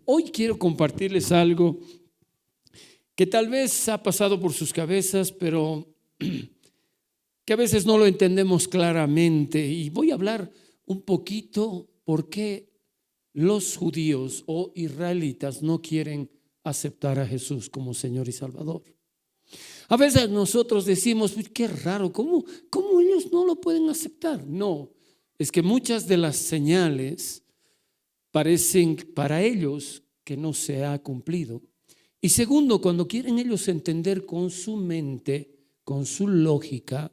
Hoy quiero compartirles algo que tal vez ha pasado por sus cabezas, pero que a veces no lo entendemos claramente. Y voy a hablar un poquito por qué los judíos o israelitas no quieren aceptar a Jesús como Señor y Salvador. A veces nosotros decimos, qué raro, ¿cómo ellos no lo pueden aceptar? No, es que muchas de las señales parecen para ellos que no se ha cumplido. Y segundo, cuando quieren ellos entender con su mente, con su lógica,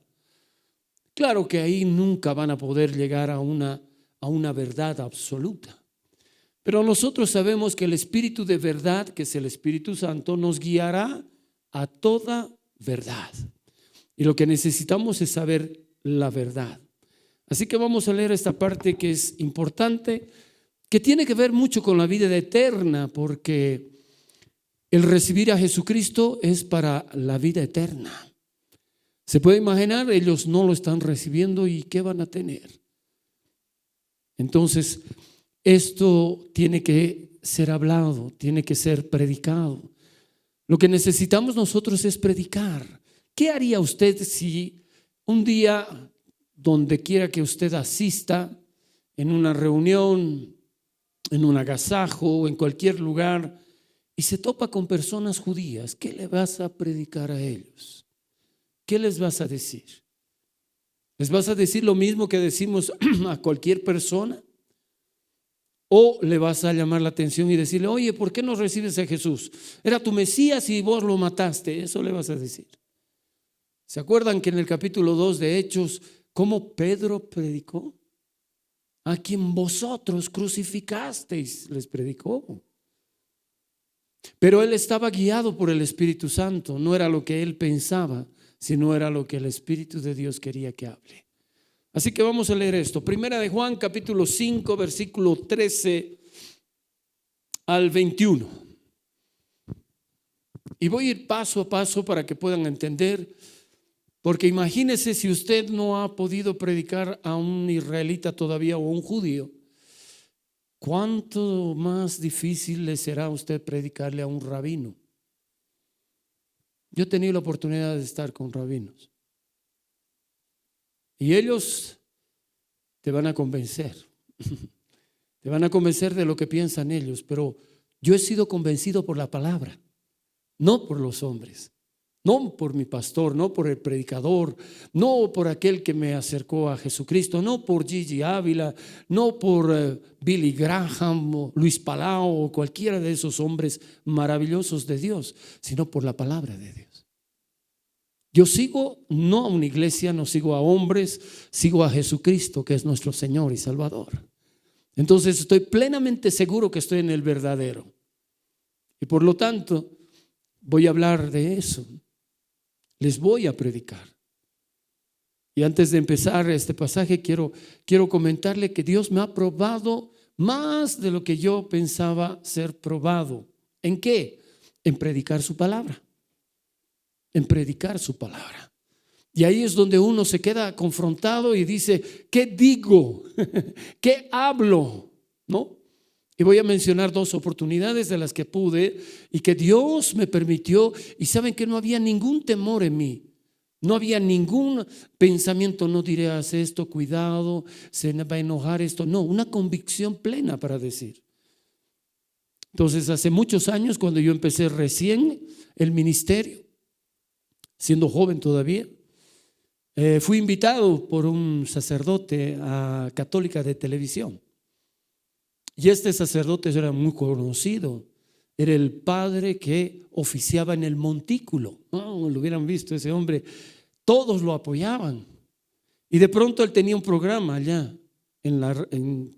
claro que ahí nunca van a poder llegar a una verdad absoluta. Pero nosotros sabemos que el Espíritu de verdad, que es el Espíritu Santo, nos guiará a toda verdad. Y lo que necesitamos es saber la verdad. Así que vamos a leer esta parte que es importante, que tiene que ver mucho con la vida eterna, porque el recibir a Jesucristo es para la vida eterna. Se puede imaginar, ellos no lo están recibiendo y ¿qué van a tener? Entonces, esto tiene que ser hablado, tiene que ser predicado. Lo que necesitamos nosotros es predicar. ¿Qué haría usted si un día, donde quiera que usted asista, en una reunión, en un agasajo o en cualquier lugar, y se topa con personas judías? ¿Qué le vas a predicar a ellos? ¿Qué les vas a decir? ¿Les vas a decir lo mismo que decimos a cualquier persona? ¿O le vas a llamar la atención y decirle, oye, ¿por qué no recibes a Jesús? Era tu Mesías y vos lo mataste? Eso le vas a decir. ¿Se acuerdan que en el capítulo 2 de Hechos, cómo Pedro predicó? A quien vosotros crucificasteis, les predicó. Pero él estaba guiado por el Espíritu Santo. No era lo que él pensaba, sino era lo que el Espíritu de Dios quería que hable. Así que vamos a leer esto. Primera de Juan, capítulo 5, versículo 13 al 21. Y voy a ir paso a paso para que puedan entender. Porque imagínese si usted no ha podido predicar a un israelita todavía o a un judío, ¿cuánto más difícil le será a usted predicarle a un rabino? Yo he tenido la oportunidad de estar con rabinos y ellos te van a convencer, te van a convencer de lo que piensan ellos, pero yo he sido convencido por la palabra, no por los hombres. No por mi pastor, no por el predicador, no por aquel que me acercó a Jesucristo, no por Gigi Ávila, no por Billy Graham o Luis Palau o cualquiera de esos hombres maravillosos de Dios, sino por la palabra de Dios. Yo sigo no a una iglesia, no sigo a hombres, sigo a Jesucristo, que es nuestro Señor y Salvador. Entonces estoy plenamente seguro que estoy en el verdadero. Y por lo tanto voy a hablar de eso. Les voy a predicar. Y antes de empezar este pasaje, quiero comentarle que Dios me ha probado más de lo que yo pensaba ser probado. ¿En qué? En predicar su palabra. En predicar su palabra. Y ahí es donde uno se queda confrontado y dice, ¿qué digo? ¿Qué hablo? ¿No? Y voy a mencionar dos oportunidades de las que pude y que Dios me permitió. Y saben que no había ningún temor en mí. No había ningún pensamiento, no diré, haz esto, cuidado, se va a enojar esto. No, una convicción plena para decir. Entonces, hace muchos años, cuando yo empecé recién el ministerio, siendo joven todavía, fui invitado por un sacerdote a Católica de Televisión. Y este sacerdote era muy conocido, era el padre que oficiaba en el montículo. No, lo hubieran visto ese hombre, todos lo apoyaban. Y de pronto él tenía un programa allá en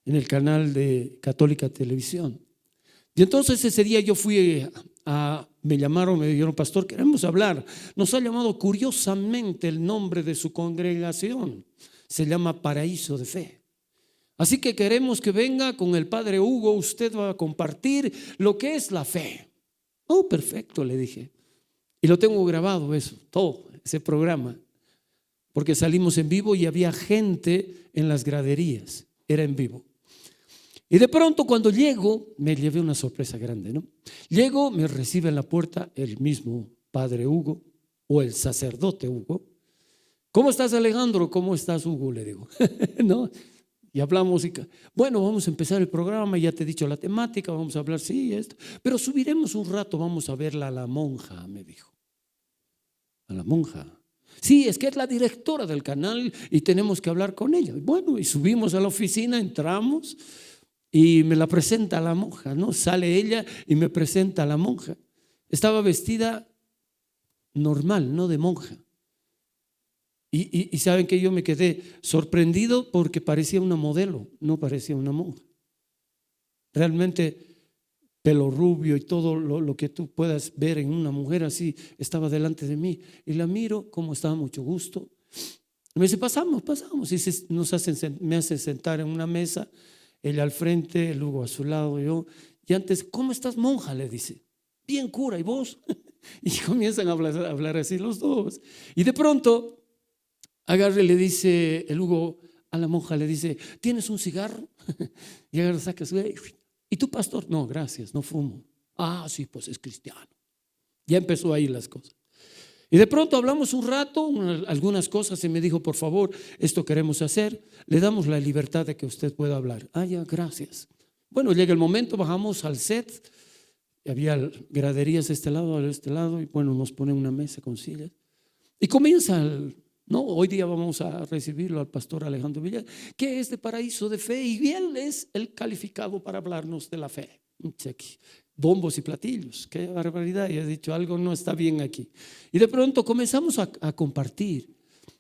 el canal de Católica Televisión. Y entonces ese día yo fui me llamaron, me dijeron, pastor, queremos hablar. Nos ha llamado curiosamente el nombre de su congregación, se llama Paraíso de Fe. Así que queremos que venga con el padre Hugo, usted va a compartir lo que es la fe. Oh, perfecto, le dije. Y lo tengo grabado eso, todo ese programa, porque salimos en vivo y había gente en las graderías, era en vivo. Y de pronto cuando llego, me llevé una sorpresa grande, ¿no? Llego, me recibe en la puerta el mismo padre Hugo o el sacerdote Hugo. ¿Cómo estás, Alejandro? ¿Cómo estás, Hugo? Le digo, ¿no? Y hablamos y bueno, vamos a empezar el programa, ya te he dicho la temática, vamos a hablar, sí, esto, pero subiremos un rato, vamos a verla a la monja, me dijo. A la monja. Sí, es que es la directora del canal y tenemos que hablar con ella. Bueno, y subimos a la oficina, entramos y me la presenta la monja, ¿no? Sale ella y me presenta a la monja. Estaba vestida normal, no de monja. Y saben que yo me quedé sorprendido porque parecía una modelo, no parecía una monja. Realmente pelo rubio y todo lo que tú puedas ver en una mujer así estaba delante de mí. Y la miro, como estaba, mucho gusto. Y me dice, pasamos. Y me hace sentar en una mesa, ella al frente, el Hugo a su lado, yo. Y antes, ¿cómo estás, monja? Le dice. Bien, cura, ¿y vos? Y comienzan a hablar así los dos. Y de pronto agarre, le dice el Hugo a la monja, le dice, ¿tienes un cigarro? Y agarra, saca su, ¿y tú, pastor? No, gracias, no fumo. Ah, sí, pues es cristiano. Ya empezó ahí las cosas. Y de pronto hablamos un rato, algunas cosas, y me dijo, por favor, esto queremos hacer, le damos la libertad de que usted pueda hablar. Ah, ya, gracias. Bueno, llega el momento, bajamos al set, había graderías de este lado, y bueno, nos ponen una mesa con sillas. Y comienza no, hoy día vamos a recibirlo al pastor Alejandro Villar, que es de Paraíso de Fe, y él es el calificado para hablarnos de la fe. Bombos y platillos, qué barbaridad, y he dicho, algo no está bien aquí. Y de pronto comenzamos a compartir,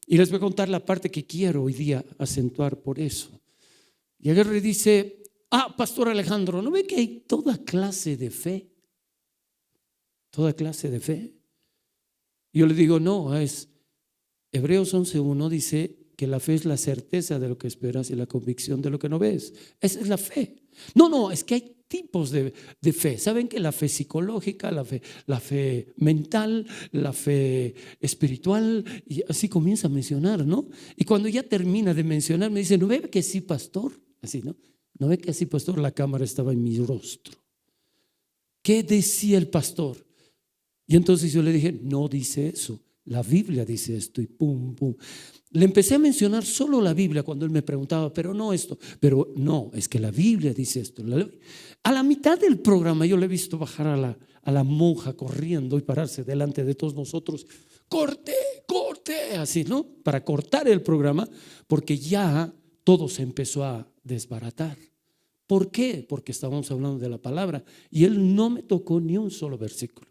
y les voy a contar la parte que quiero hoy día acentuar por eso. Y agarra y dice, pastor Alejandro, ¿no ve que hay toda clase de fe? Toda clase de fe. Y yo le digo, no, es Hebreos 11:1 dice que la fe es la certeza de lo que esperas y la convicción de lo que no ves. Esa es la fe. No, es que hay tipos de fe. ¿Saben que la fe psicológica, la fe mental, la fe espiritual? Y así comienza a mencionar, ¿no? Y cuando ya termina de mencionar, me dice, ¿no ve que sí, pastor? Así, ¿no? ¿No ve que así, pastor? La cámara estaba en mi rostro. ¿Qué decía el pastor? Y entonces yo le dije, no dice eso. La Biblia dice esto y pum. Le empecé a mencionar solo la Biblia cuando él me preguntaba, pero no esto, pero no, es que la Biblia dice esto. A la mitad del programa yo le he visto bajar a la monja corriendo y pararse delante de todos nosotros. Corte, así, ¿no? Para cortar el programa, porque ya todo se empezó a desbaratar. ¿Por qué? Porque estábamos hablando de la palabra y él no me tocó ni un solo versículo.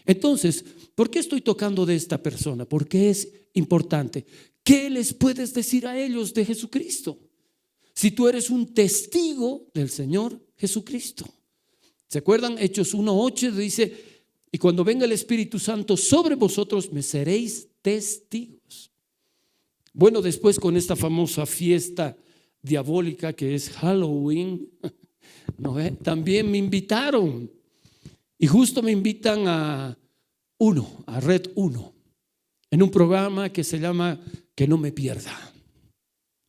Entonces, ¿por qué estoy tocando de esta persona? Porque es importante. ¿Qué les puedes decir a ellos de Jesucristo? Si tú eres un testigo del Señor Jesucristo. ¿Se acuerdan? Hechos 1:8 dice, y cuando venga el Espíritu Santo sobre vosotros me seréis testigos. Bueno, después con esta famosa fiesta diabólica que es Halloween, ¿no? También me invitaron. Y justo me invitan a Red 1, en un programa que se llama Que no me pierda.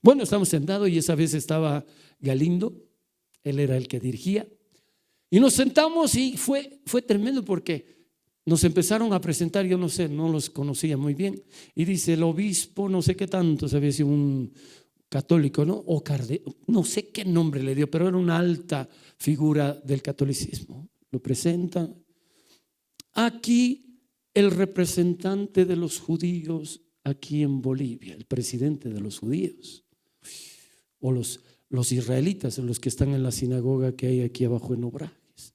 Bueno, estamos sentados y esa vez estaba Galindo, él era el que dirigía. Y nos sentamos y fue tremendo porque nos empezaron a presentar, yo no sé, no los conocía muy bien. Y dice el obispo, no sé qué tanto, sabía si un católico, ¿no? O no sé qué nombre le dio, pero era una alta figura del catolicismo. Lo presenta. Aquí el representante de los judíos aquí en Bolivia, el presidente de los judíos, o los israelitas, los que están en la sinagoga que hay aquí abajo en Obrajes,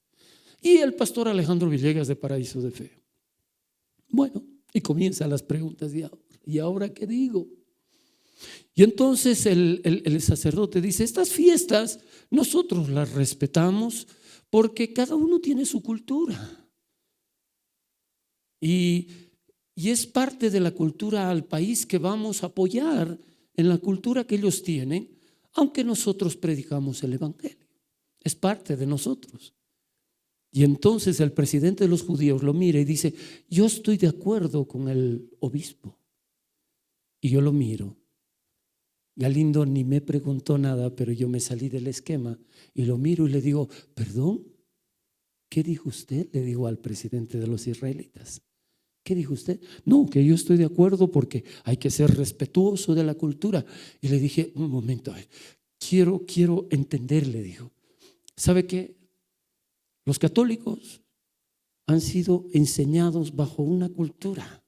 y el pastor Alejandro Villegas de Paraíso de Fe. Bueno, y comienzan las preguntas, ¿y ahora qué digo? Y entonces el sacerdote dice, estas fiestas nosotros las respetamos porque cada uno tiene su cultura. Y es parte de la cultura al país que vamos a apoyar en la cultura que ellos tienen, aunque nosotros predicamos el evangelio. Es parte de nosotros. Y entonces el presidente de los judíos lo mira y dice, yo estoy de acuerdo con el obispo. Y yo lo miro Galindo ni me preguntó nada, pero yo me salí del esquema y lo miro y le digo, perdón, ¿qué dijo usted? Le digo al presidente de los israelitas. ¿Qué dijo usted? No, que yo estoy de acuerdo porque hay que ser respetuoso de la cultura. Y le dije, un momento, quiero entender, le dijo. ¿Sabe qué? Los católicos han sido enseñados bajo una cultura.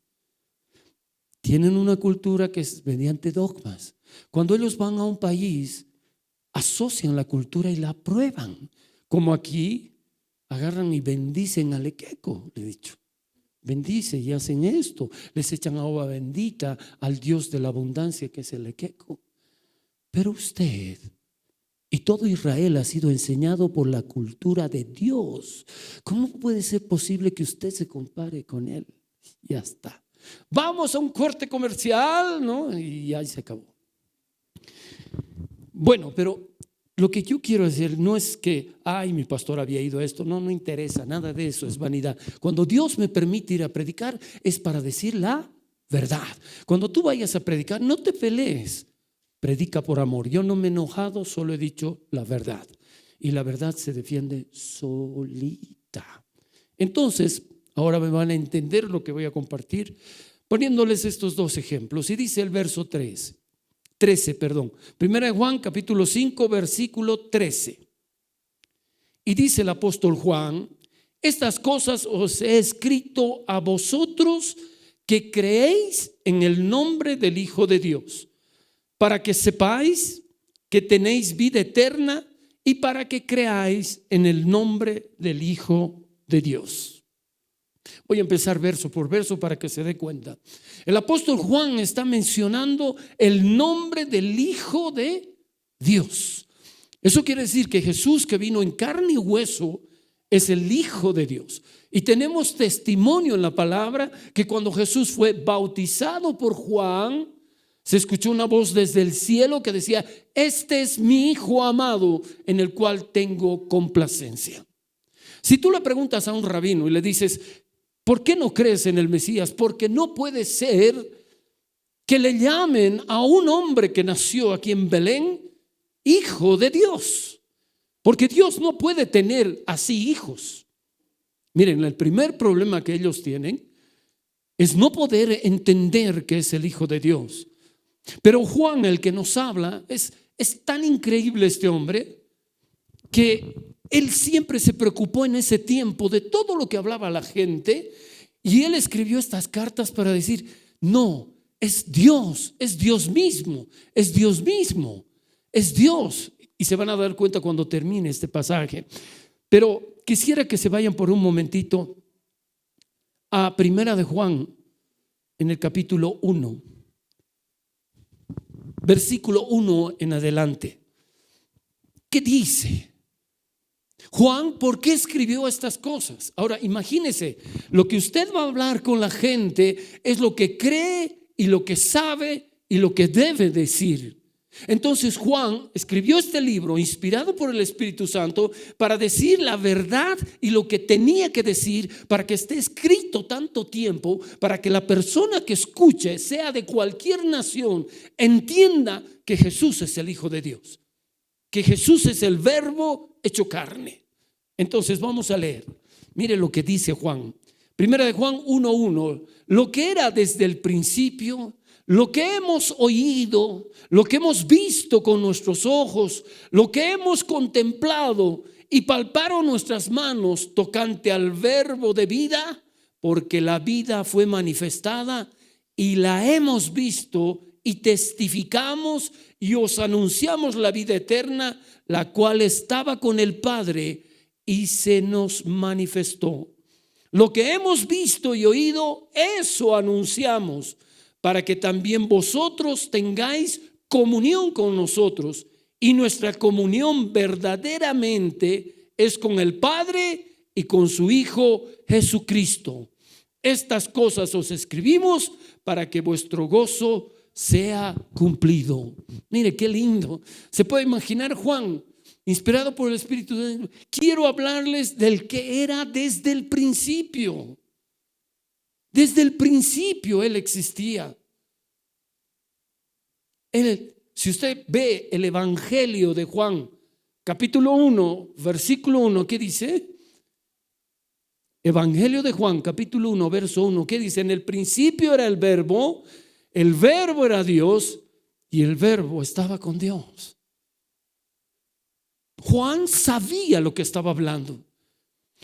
Tienen una cultura que es mediante dogmas. Cuando ellos van a un país, asocian la cultura y la aprueban. Como aquí, agarran y bendicen al equeco, le he dicho. Bendice y hacen esto. Les echan agua bendita al Dios de la abundancia que es el equeco. Pero usted y todo Israel ha sido enseñado por la cultura de Dios. ¿Cómo puede ser posible que usted se compare con él? Ya está. Vamos a un corte comercial, ¿no? Y ahí se acabó. Bueno, pero lo que yo quiero decir no es que, ay, mi pastor había ido a esto. No interesa, nada de eso, es vanidad. Cuando Dios me permite ir a predicar es para decir la verdad. Cuando tú vayas a predicar, no te pelees, predica por amor. Yo no me he enojado, solo he dicho la verdad. Y la verdad se defiende solita. Entonces, ahora me van a entender lo que voy a compartir poniéndoles estos dos ejemplos. Y dice el verso 13, Primera de Juan capítulo 5 versículo 13. Y dice el apóstol Juan: estas cosas os he escrito a vosotros que creéis en el nombre del Hijo de Dios, para que sepáis que tenéis vida eterna y para que creáis en el nombre del Hijo de Dios. Voy a empezar verso por verso para que se dé cuenta. El apóstol Juan está mencionando el nombre del Hijo de Dios. Eso quiere decir que Jesús, que vino en carne y hueso, es el Hijo de Dios. Y tenemos testimonio en la palabra que cuando Jesús fue bautizado por Juan, se escuchó una voz desde el cielo que decía: este es mi Hijo amado en el cual tengo complacencia. Si tú le preguntas a un rabino y le dices: ¿por qué no crees en el Mesías? Porque no puede ser que le llamen a un hombre que nació aquí en Belén Hijo de Dios, porque Dios no puede tener así hijos. Miren, el primer problema que ellos tienen es no poder entender que es el Hijo de Dios. Pero Juan, el que nos habla, es tan increíble este hombre que él siempre se preocupó en ese tiempo de todo lo que hablaba la gente, y él escribió estas cartas para decir: no, es Dios mismo, es Dios mismo, es Dios. Y se van a dar cuenta cuando termine este pasaje. Pero quisiera que se vayan por un momentito a Primera de Juan, en el capítulo 1, versículo 1 en adelante. ¿Qué dice Juan? ¿Por qué escribió estas cosas? Ahora imagínese, lo que usted va a hablar con la gente es lo que cree y lo que sabe y lo que debe decir. Entonces Juan escribió este libro inspirado por el Espíritu Santo para decir la verdad y lo que tenía que decir, para que esté escrito tanto tiempo, para que la persona que escuche, sea de cualquier nación, entienda que Jesús es el Hijo de Dios, que Jesús es el Verbo hecho carne. Entonces vamos a leer. Mire lo que dice Juan. Primera de Juan 1:1. Lo que era desde el principio, lo que hemos oído, lo que hemos visto con nuestros ojos, lo que hemos contemplado y palparon nuestras manos tocante al Verbo de vida, porque la vida fue manifestada y la hemos visto y testificamos y os anunciamos la vida eterna, la cual estaba con el Padre y se nos manifestó. Lo que hemos visto y oído, eso anunciamos, para que también vosotros tengáis comunión con nosotros. Y nuestra comunión verdaderamente es con el Padre y con su Hijo Jesucristo. Estas cosas os escribimos para que vuestro gozo sea cumplido. Mire qué lindo. Se puede imaginar Juan, inspirado por el Espíritu de Dios: quiero hablarles del que era desde el principio. Desde el principio Él existía. Él si usted ve el Evangelio de Juan, capítulo 1, versículo 1, ¿qué dice? Evangelio de Juan, capítulo 1, verso 1, ¿qué dice? En el principio era el verbo era Dios y el verbo estaba con Dios. Juan sabía lo que estaba hablando.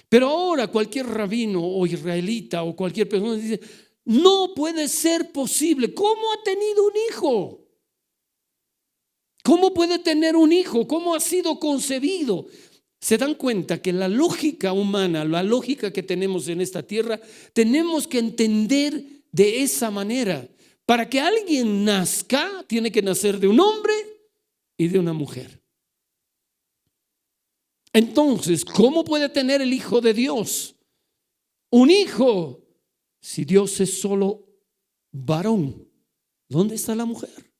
Pero ahora cualquier rabino o israelita o cualquier persona dice, no puede ser posible. ¿Cómo ha tenido un hijo? ¿Cómo puede tener un hijo? ¿Cómo ha sido concebido? Se dan cuenta que la lógica humana, la lógica que tenemos en esta tierra, tenemos que entender de esa manera. Para que alguien nazca, tiene que nacer de un hombre y de una mujer. Entonces, ¿cómo puede tener el Hijo de Dios un hijo si Dios es solo varón? ¿Dónde está la mujer?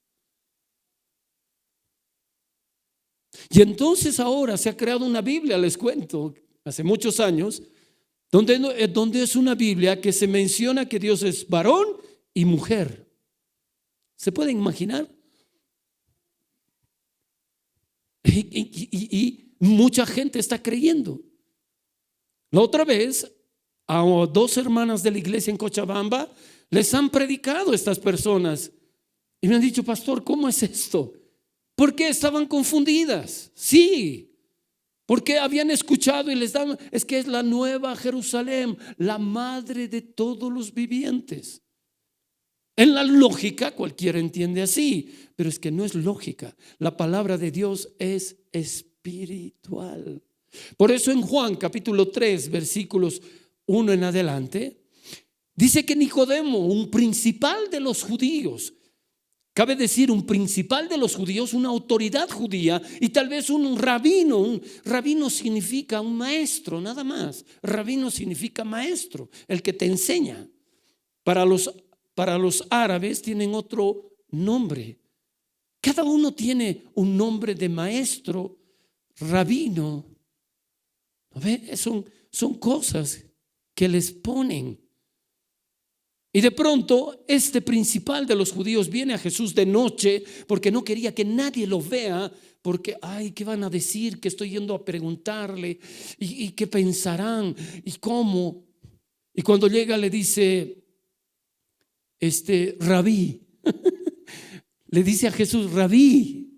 Y entonces ahora se ha creado una Biblia, les cuento, hace muchos años, donde es una Biblia que se menciona que Dios es varón y mujer. ¿Se pueden imaginar? Y mucha gente está creyendo. La otra vez, a dos hermanas de la iglesia en Cochabamba les han predicado estas personas y me han dicho, pastor, ¿cómo es esto? ¿Por qué estaban confundidas? Sí, porque habían escuchado y les dan, es que es la nueva Jerusalén, la madre de todos los vivientes. En la lógica cualquiera entiende así, pero es que no es lógica. La palabra de Dios es espiritual. Por eso en Juan capítulo 3 versículos 1 en adelante dice que Nicodemo, un principal de los judíos, cabe decir un principal de los judíos, una autoridad judía y tal vez un rabino. Un rabino significa un maestro, nada más. Rabino significa maestro, el que te enseña. Para los árabes tienen otro nombre. Cada uno tiene un nombre de maestro, rabino. ¿No ve? Son cosas que les ponen. Y de pronto este principal de los judíos viene a Jesús de noche porque no quería que nadie lo vea, porque ay, ¿qué van a decir? Que estoy yendo a preguntarle y qué pensarán y cómo. Y cuando llega le dice rabí, le dice a Jesús, rabí,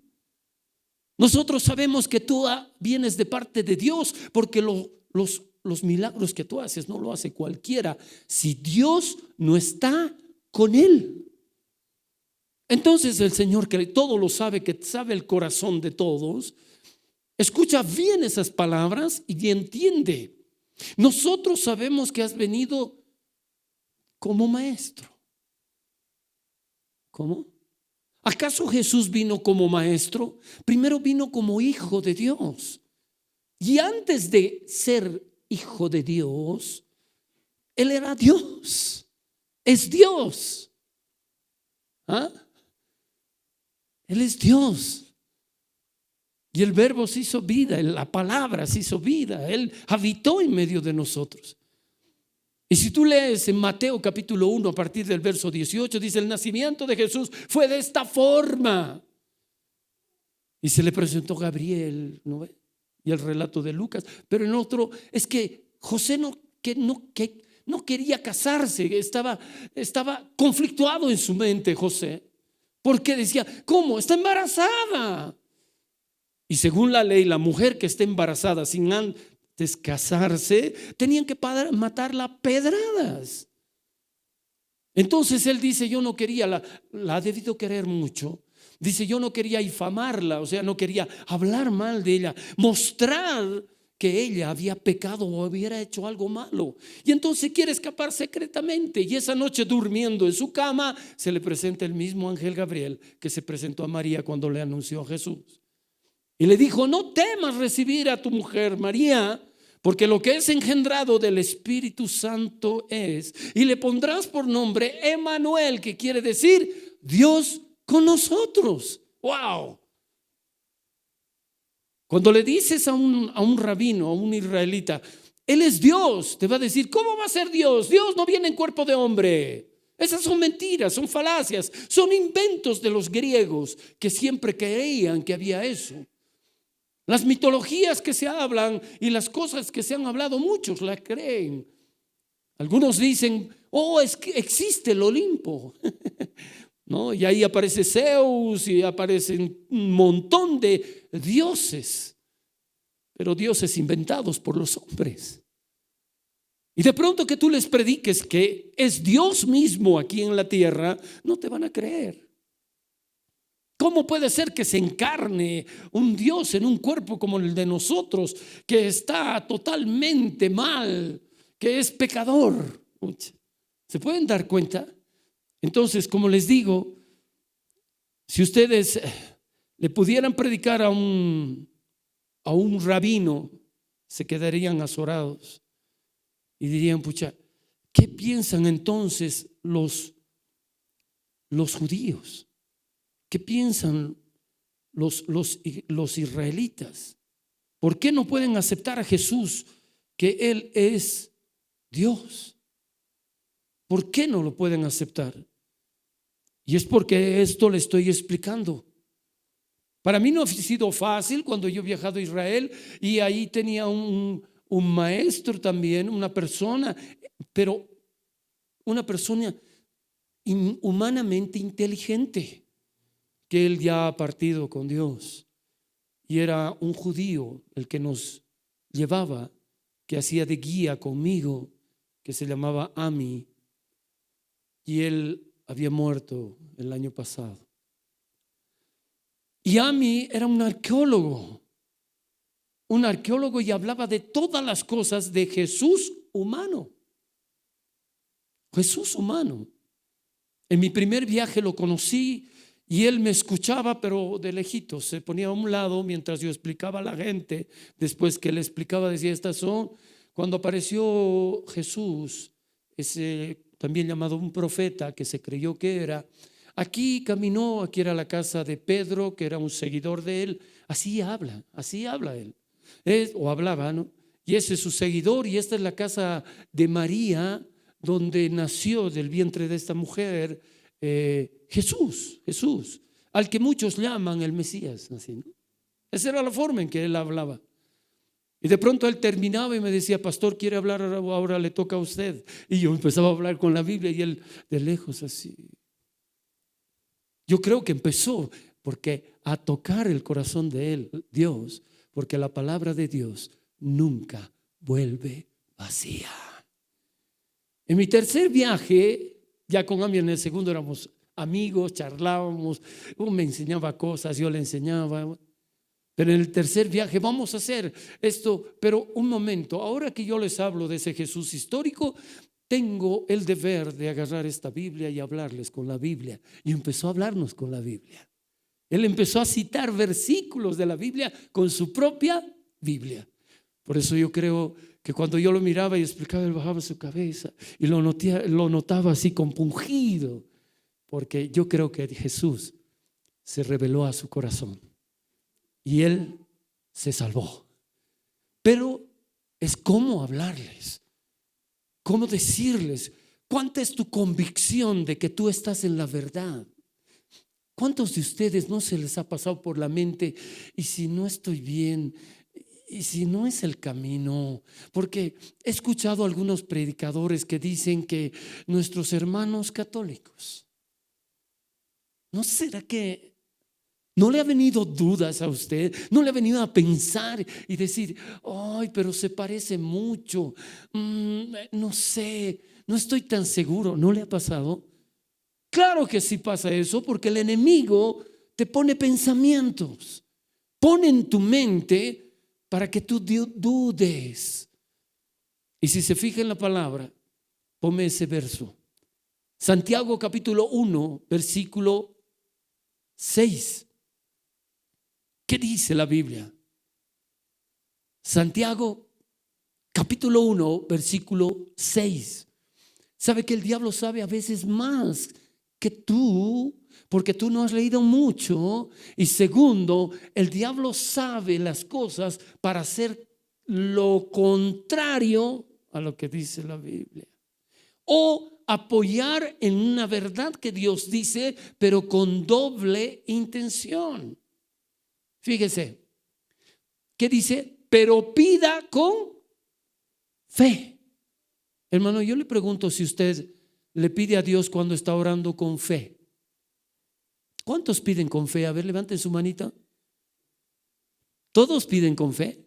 nosotros sabemos que tú vienes de parte de Dios porque los milagros que tú haces no lo hace cualquiera si Dios no está con él. Entonces el Señor, que todo lo sabe, que sabe el corazón de todos, escucha bien esas palabras y entiende. Nosotros sabemos que has venido como maestro. ¿Cómo? ¿Acaso Jesús vino como maestro? Primero vino como hijo de Dios. Y antes de ser hijo de Dios, él era Dios. Es Dios. ¿Ah? Él es Dios. Y el verbo se hizo vida, la palabra se hizo vida. Él habitó en medio de nosotros. Y si tú lees en Mateo capítulo 1 a partir del verso 18, dice: el nacimiento de Jesús fue de esta forma. Y se le presentó Gabriel, ¿no ve? Y el relato de Lucas. Pero en otro es que José no quería casarse, estaba conflictuado en su mente José, porque decía: ¿cómo? Está embarazada. Y según la ley, la mujer que esté embarazada sin antes casarse, tenían que matarla a pedradas. Entonces él dice: yo no quería, la ha debido querer mucho. Dice: yo no quería difamarla, o sea, no quería hablar mal de ella, mostrar que ella había pecado o hubiera hecho algo malo. Y entonces quiere escapar secretamente. Y esa noche, durmiendo en su cama, se le presenta el mismo ángel Gabriel que se presentó a María cuando le anunció a Jesús. Y le dijo: no temas recibir a tu mujer María, porque lo que es engendrado del Espíritu Santo es, y le pondrás por nombre Emmanuel, que quiere decir Dios con nosotros. ¡Wow! Cuando le dices a un rabino, a un israelita, Él es Dios, te va a decir: ¿cómo va a ser Dios? Dios no viene en cuerpo de hombre. Esas son mentiras, son falacias, son inventos de los griegos que siempre creían que había eso. Las mitologías que se hablan y las cosas que se han hablado, muchos las creen. Algunos dicen, oh, es que existe el Olimpo, ¿no? Y ahí aparece Zeus y aparecen un montón de dioses, pero dioses inventados por los hombres. Y de pronto que tú les prediques que es Dios mismo aquí en la tierra, no te van a creer. ¿Cómo puede ser que se encarne un Dios en un cuerpo como el de nosotros, que está totalmente mal, que es pecador? ¿Se pueden dar cuenta? Entonces, como les digo, si ustedes le pudieran predicar a un rabino, se quedarían azorados y dirían, pucha, ¿qué piensan entonces los judíos? ¿Qué piensan los israelitas? ¿Por qué no pueden aceptar a Jesús, que Él es Dios? ¿Por qué no lo pueden aceptar? Y es porque esto le estoy explicando. Para mí no ha sido fácil cuando yo he viajado a Israel y ahí tenía un maestro también, una persona, pero una persona humanamente inteligente, que él ya ha partido con Dios, y era un judío el que nos llevaba, que hacía de guía conmigo, que se llamaba Ami, y él había muerto el año pasado. Y Ami era un arqueólogo y hablaba de todas las cosas de Jesús humano. Jesús humano. En mi primer viaje lo conocí y él me escuchaba, pero de lejitos. Se ponía a un lado mientras yo explicaba a la gente. Después que él explicaba, decía, estas son. Cuando apareció Jesús, ese también llamado un profeta que se creyó que era, aquí caminó, aquí era la casa de Pedro, que era un seguidor de él. Así habla él. O hablaba, ¿no? Y ese es su seguidor, y esta es la casa de María, donde nació del vientre de esta mujer Jesús, al que muchos llaman el Mesías, así, ¿no? Esa era la forma en que él hablaba. Y de pronto él terminaba y me decía, pastor, ¿quiere hablar ahora? Le toca a usted. Y yo empezaba a hablar con la Biblia y él de lejos así. Yo creo que empezó porque a tocar el corazón de él, Dios, porque la palabra de Dios nunca vuelve vacía. En mi tercer viaje, ya con Ami, en el segundo éramos amigos, charlábamos, me enseñaba cosas, yo le enseñaba. Pero en el tercer viaje vamos a hacer esto. Pero un momento, ahora que yo les hablo de ese Jesús histórico, tengo el deber de agarrar esta Biblia y hablarles con la Biblia. Y empezó a hablarnos con la Biblia. Él empezó a citar versículos de la Biblia con su propia Biblia. Por eso yo creo que cuando yo lo miraba y explicaba, él bajaba su cabeza y lo notaba así compungido, porque yo creo que Jesús se reveló a su corazón y él se salvó. Pero es cómo hablarles, cómo decirles, cuánta es tu convicción de que tú estás en la verdad. ¿Cuántos de ustedes no se les ha pasado por la mente, y si no estoy bien, y si no es el camino? Porque he escuchado a algunos predicadores que dicen que nuestros hermanos católicos, ¿no será que no le ha venido dudas a usted? ¿No le ha venido a pensar y decir, ay, pero se parece mucho, no sé, no estoy tan seguro? ¿No le ha pasado? Claro que sí pasa eso, porque el enemigo te pone pensamientos, pone en tu mente para que tú dudes. Y si se fija en la palabra, ponme ese verso. Santiago capítulo 1, versículo 6. ¿Qué dice la Biblia? Santiago capítulo 1, versículo 6. ¿Sabe que el diablo sabe a veces más que tú? Porque tú no has leído mucho. Y segundo, el diablo sabe las cosas para hacer lo contrario a lo que dice la Biblia. o apoyar en una verdad que Dios dice, pero con doble intención. Fíjese, ¿qué dice? Pero pida con fe. Hermano, yo le pregunto si usted le pide a Dios cuando está orando con fe. ¿Cuántos piden con fe? A ver, levanten su manita. ¿Todos piden con fe?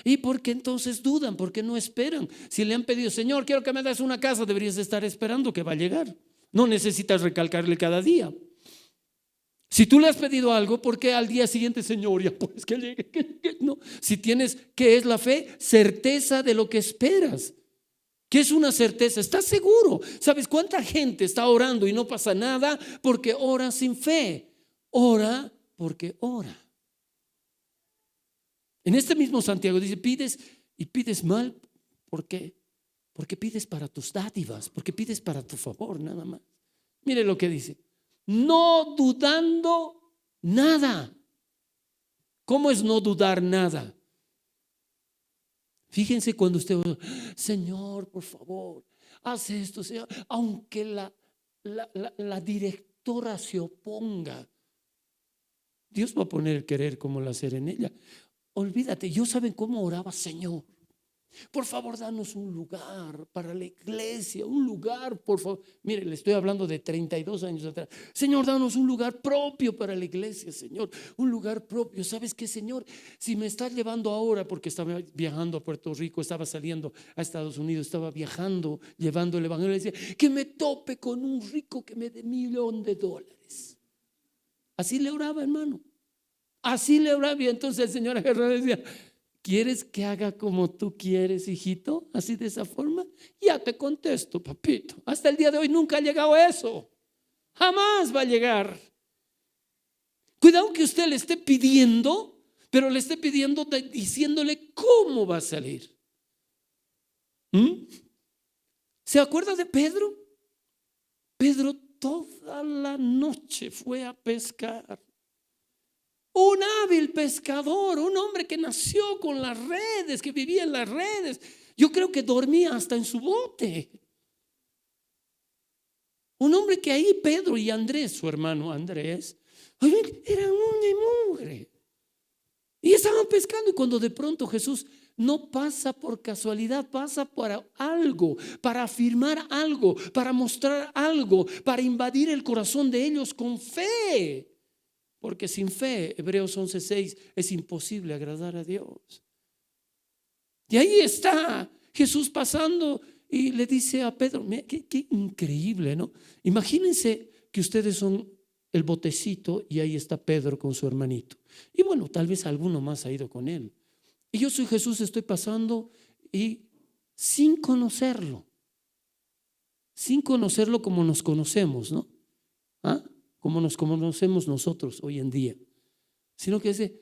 ¿Y por qué entonces dudan? ¿Por qué no esperan? Si le han pedido, Señor, quiero que me des una casa, deberías estar esperando que va a llegar. No necesitas recalcarle cada día. Si tú le has pedido algo, ¿por qué al día siguiente, Señor, ya pues que llegue? No. Si tienes, ¿qué es la fe? Certeza de lo que esperas. ¿Qué es una certeza? ¿Estás seguro? ¿Sabes cuánta gente está orando y no pasa nada porque ora sin fe? Ora porque ora. En este mismo Santiago dice, pides y pides mal. ¿Por qué? Porque pides para tus dádivas, porque pides para tu favor, nada más. Mire lo que dice, no dudando nada. ¿Cómo es no dudar nada? Fíjense cuando usted ora, Señor, por favor, haz esto, Señor. Aunque la directora se oponga, Dios va a poner el querer como el hacer en ella. Olvídate, yo saben cómo oraba, Señor. Por favor, danos un lugar para la iglesia, un lugar, por favor. Mire, le estoy hablando de 32 años atrás. Señor, danos un lugar propio para la iglesia, Señor. Un lugar propio. ¿Sabes qué, Señor? Si me estás llevando ahora, porque estaba viajando a Puerto Rico, estaba saliendo a Estados Unidos, estaba viajando, llevando el evangelio, le decía, que me tope con un rico que me dé $1,000,000. Así le oraba, hermano. Así le oraba. Y entonces el Señor agarró y decía, ¿quieres que haga como tú quieres, hijito? Así de esa forma. Ya te contesto, papito. Hasta el día de hoy nunca ha llegado a eso. Jamás va a llegar. Cuidado que usted le esté pidiendo, pero le esté pidiendo diciéndole cómo va a salir. ¿Se acuerda de Pedro? Pedro toda la noche fue a pescar. Un hábil pescador, un hombre que nació con las redes, que vivía en las redes. Yo creo que dormía hasta en su bote. Un hombre que ahí Pedro y Andrés, su hermano Andrés, eran uña y mugre. Y estaban pescando, y cuando de pronto Jesús no pasa por casualidad, pasa por algo, para afirmar algo, para mostrar algo, para invadir el corazón de ellos con fe. Porque sin fe, Hebreos 11:6, es imposible agradar a Dios. Y ahí está Jesús pasando y le dice a Pedro, qué increíble, ¿no? Imagínense que ustedes son el botecito y ahí está Pedro con su hermanito. Y bueno, tal vez alguno más ha ido con él. Y yo soy Jesús, estoy pasando y sin conocerlo como nos conocemos, ¿no? Como nos conocemos nosotros hoy en día, sino que dice,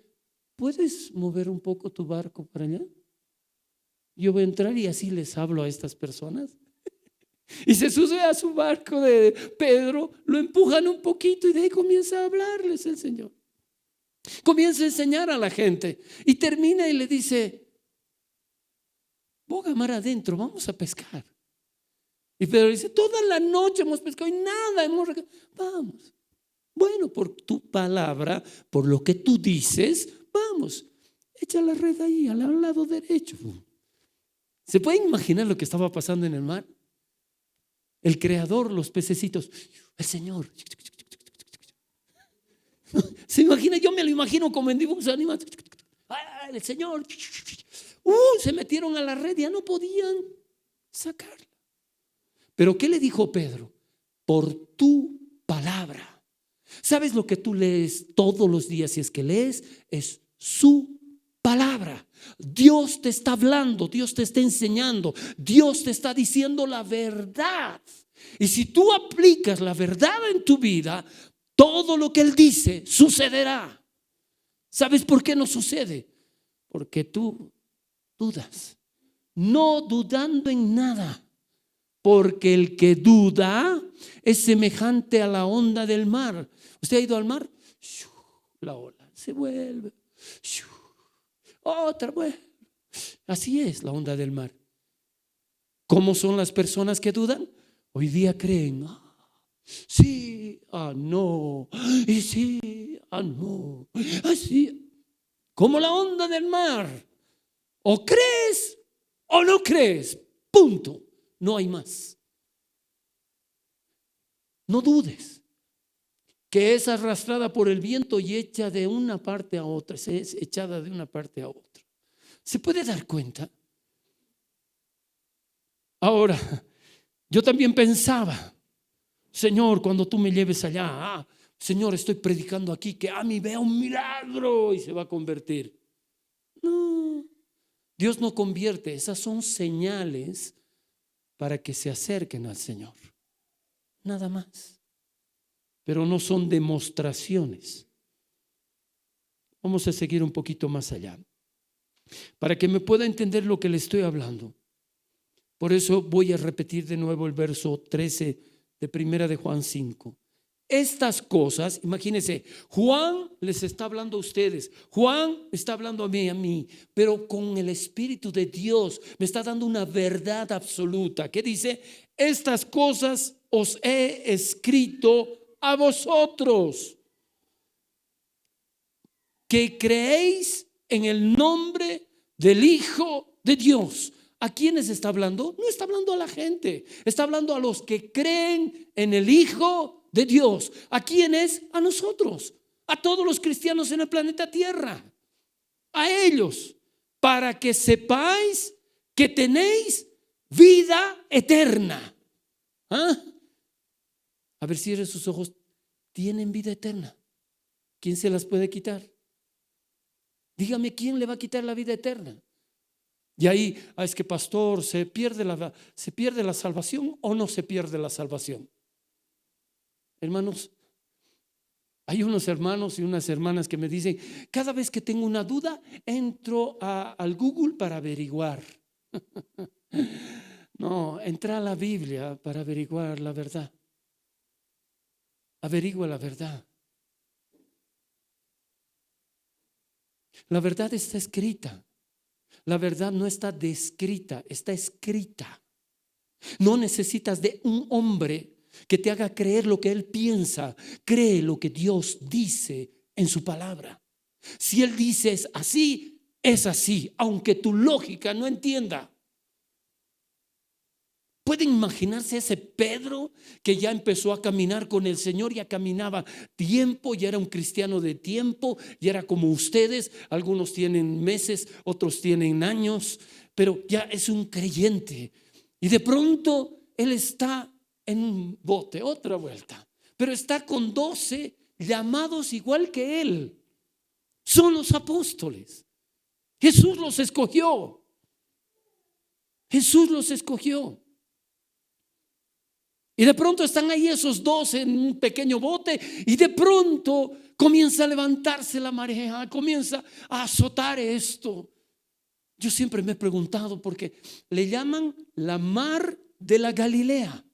¿puedes mover un poco tu barco para allá? Yo voy a entrar y así les hablo a estas personas. Y se sube a su barco de Pedro, lo empujan un poquito y de ahí comienza a hablarles el Señor. Comienza a enseñar a la gente y termina y le dice, boga mar adentro, vamos a pescar. Y Pedro dice, toda la noche hemos pescado y nada vamos. Bueno, por tu palabra, por lo que tú dices, vamos, echa la red ahí al lado derecho. ¿Se pueden imaginar lo que estaba pasando en el mar? El creador, los pececitos, el Señor. ¿Se imagina? Yo me lo imagino como en dibujos animados. El Señor. Se metieron a la red, ya no podían sacarla. Pero ¿qué le dijo Pedro? Por tu palabra. ¿Sabes lo que tú lees todos los días si es que lees? Es su palabra. Dios te está hablando, Dios te está enseñando, Dios te está diciendo la verdad. Y si tú aplicas la verdad en tu vida, todo lo que Él dice sucederá. ¿Sabes por qué no sucede? Porque tú dudas, no dudando en nada. Porque el que duda es semejante a la onda del mar. ¿Usted ha ido al mar? La ola se vuelve, otra vuelve. Así es la onda del mar. ¿Cómo son las personas que dudan? Hoy día creen, sí, no, y sí, no, así, como la onda del mar. O crees o no crees, punto, no hay más. No dudes que es arrastrada por el viento y hecha de una parte a otra, es echada de una parte a otra. ¿Se puede dar cuenta? Ahora, yo también pensaba, Señor, cuando tú me lleves allá, Señor, estoy predicando aquí que a mí vea un milagro y se va a convertir. No, Dios no convierte, esas son señales para que se acerquen al Señor, nada más. Pero no son demostraciones. Vamos a seguir un poquito más allá, para que me pueda entender lo que le estoy hablando. Por eso voy a repetir de nuevo el verso 13 de primera de Juan 5. Estas cosas, imagínense, Juan les está hablando a ustedes, Juan está hablando a mí, pero con el Espíritu de Dios me está dando una verdad absoluta. ¿Qué dice? Estas cosas os he escrito a vosotros, que creéis en el nombre del Hijo de Dios. ¿A quiénes está hablando? No está hablando a la gente, está hablando a los que creen en el Hijo de Dios. ¿A quiénes? A nosotros, a todos los cristianos en el planeta Tierra, a ellos, para que sepáis que tenéis vida eterna. A ver, cierre sus ojos. Tienen vida eterna. ¿Quién se las puede quitar? Dígame, ¿quién le va a quitar la vida eterna? Y ahí, es que pastor, ¿se pierde la salvación o no se pierde la salvación? Hermanos, hay unos hermanos y unas hermanas que me dicen, cada vez que tengo una duda, entro al Google para averiguar. No, entra a la Biblia para averiguar la verdad. Averigua la verdad. La verdad está escrita. La verdad no está descrita, está escrita. No necesitas de un hombre que te haga creer lo que él piensa. Cree lo que Dios dice en su palabra. Si él dice es así, aunque tu lógica no entienda. ¿Pueden imaginarse ese Pedro que ya empezó a caminar con el Señor? Ya caminaba tiempo, ya era un cristiano de tiempo, ya era como ustedes. Algunos tienen meses, otros tienen años, pero ya es un creyente. Y de pronto él está en un bote, otra vuelta, pero está con 12 llamados igual que él. Son los apóstoles. Jesús los escogió. Jesús los escogió. Y de pronto están ahí esos 12 en un pequeño bote y de pronto comienza a levantarse la marea, comienza a azotar esto. Yo siempre me he preguntado porque le llaman la mar de la Galilea.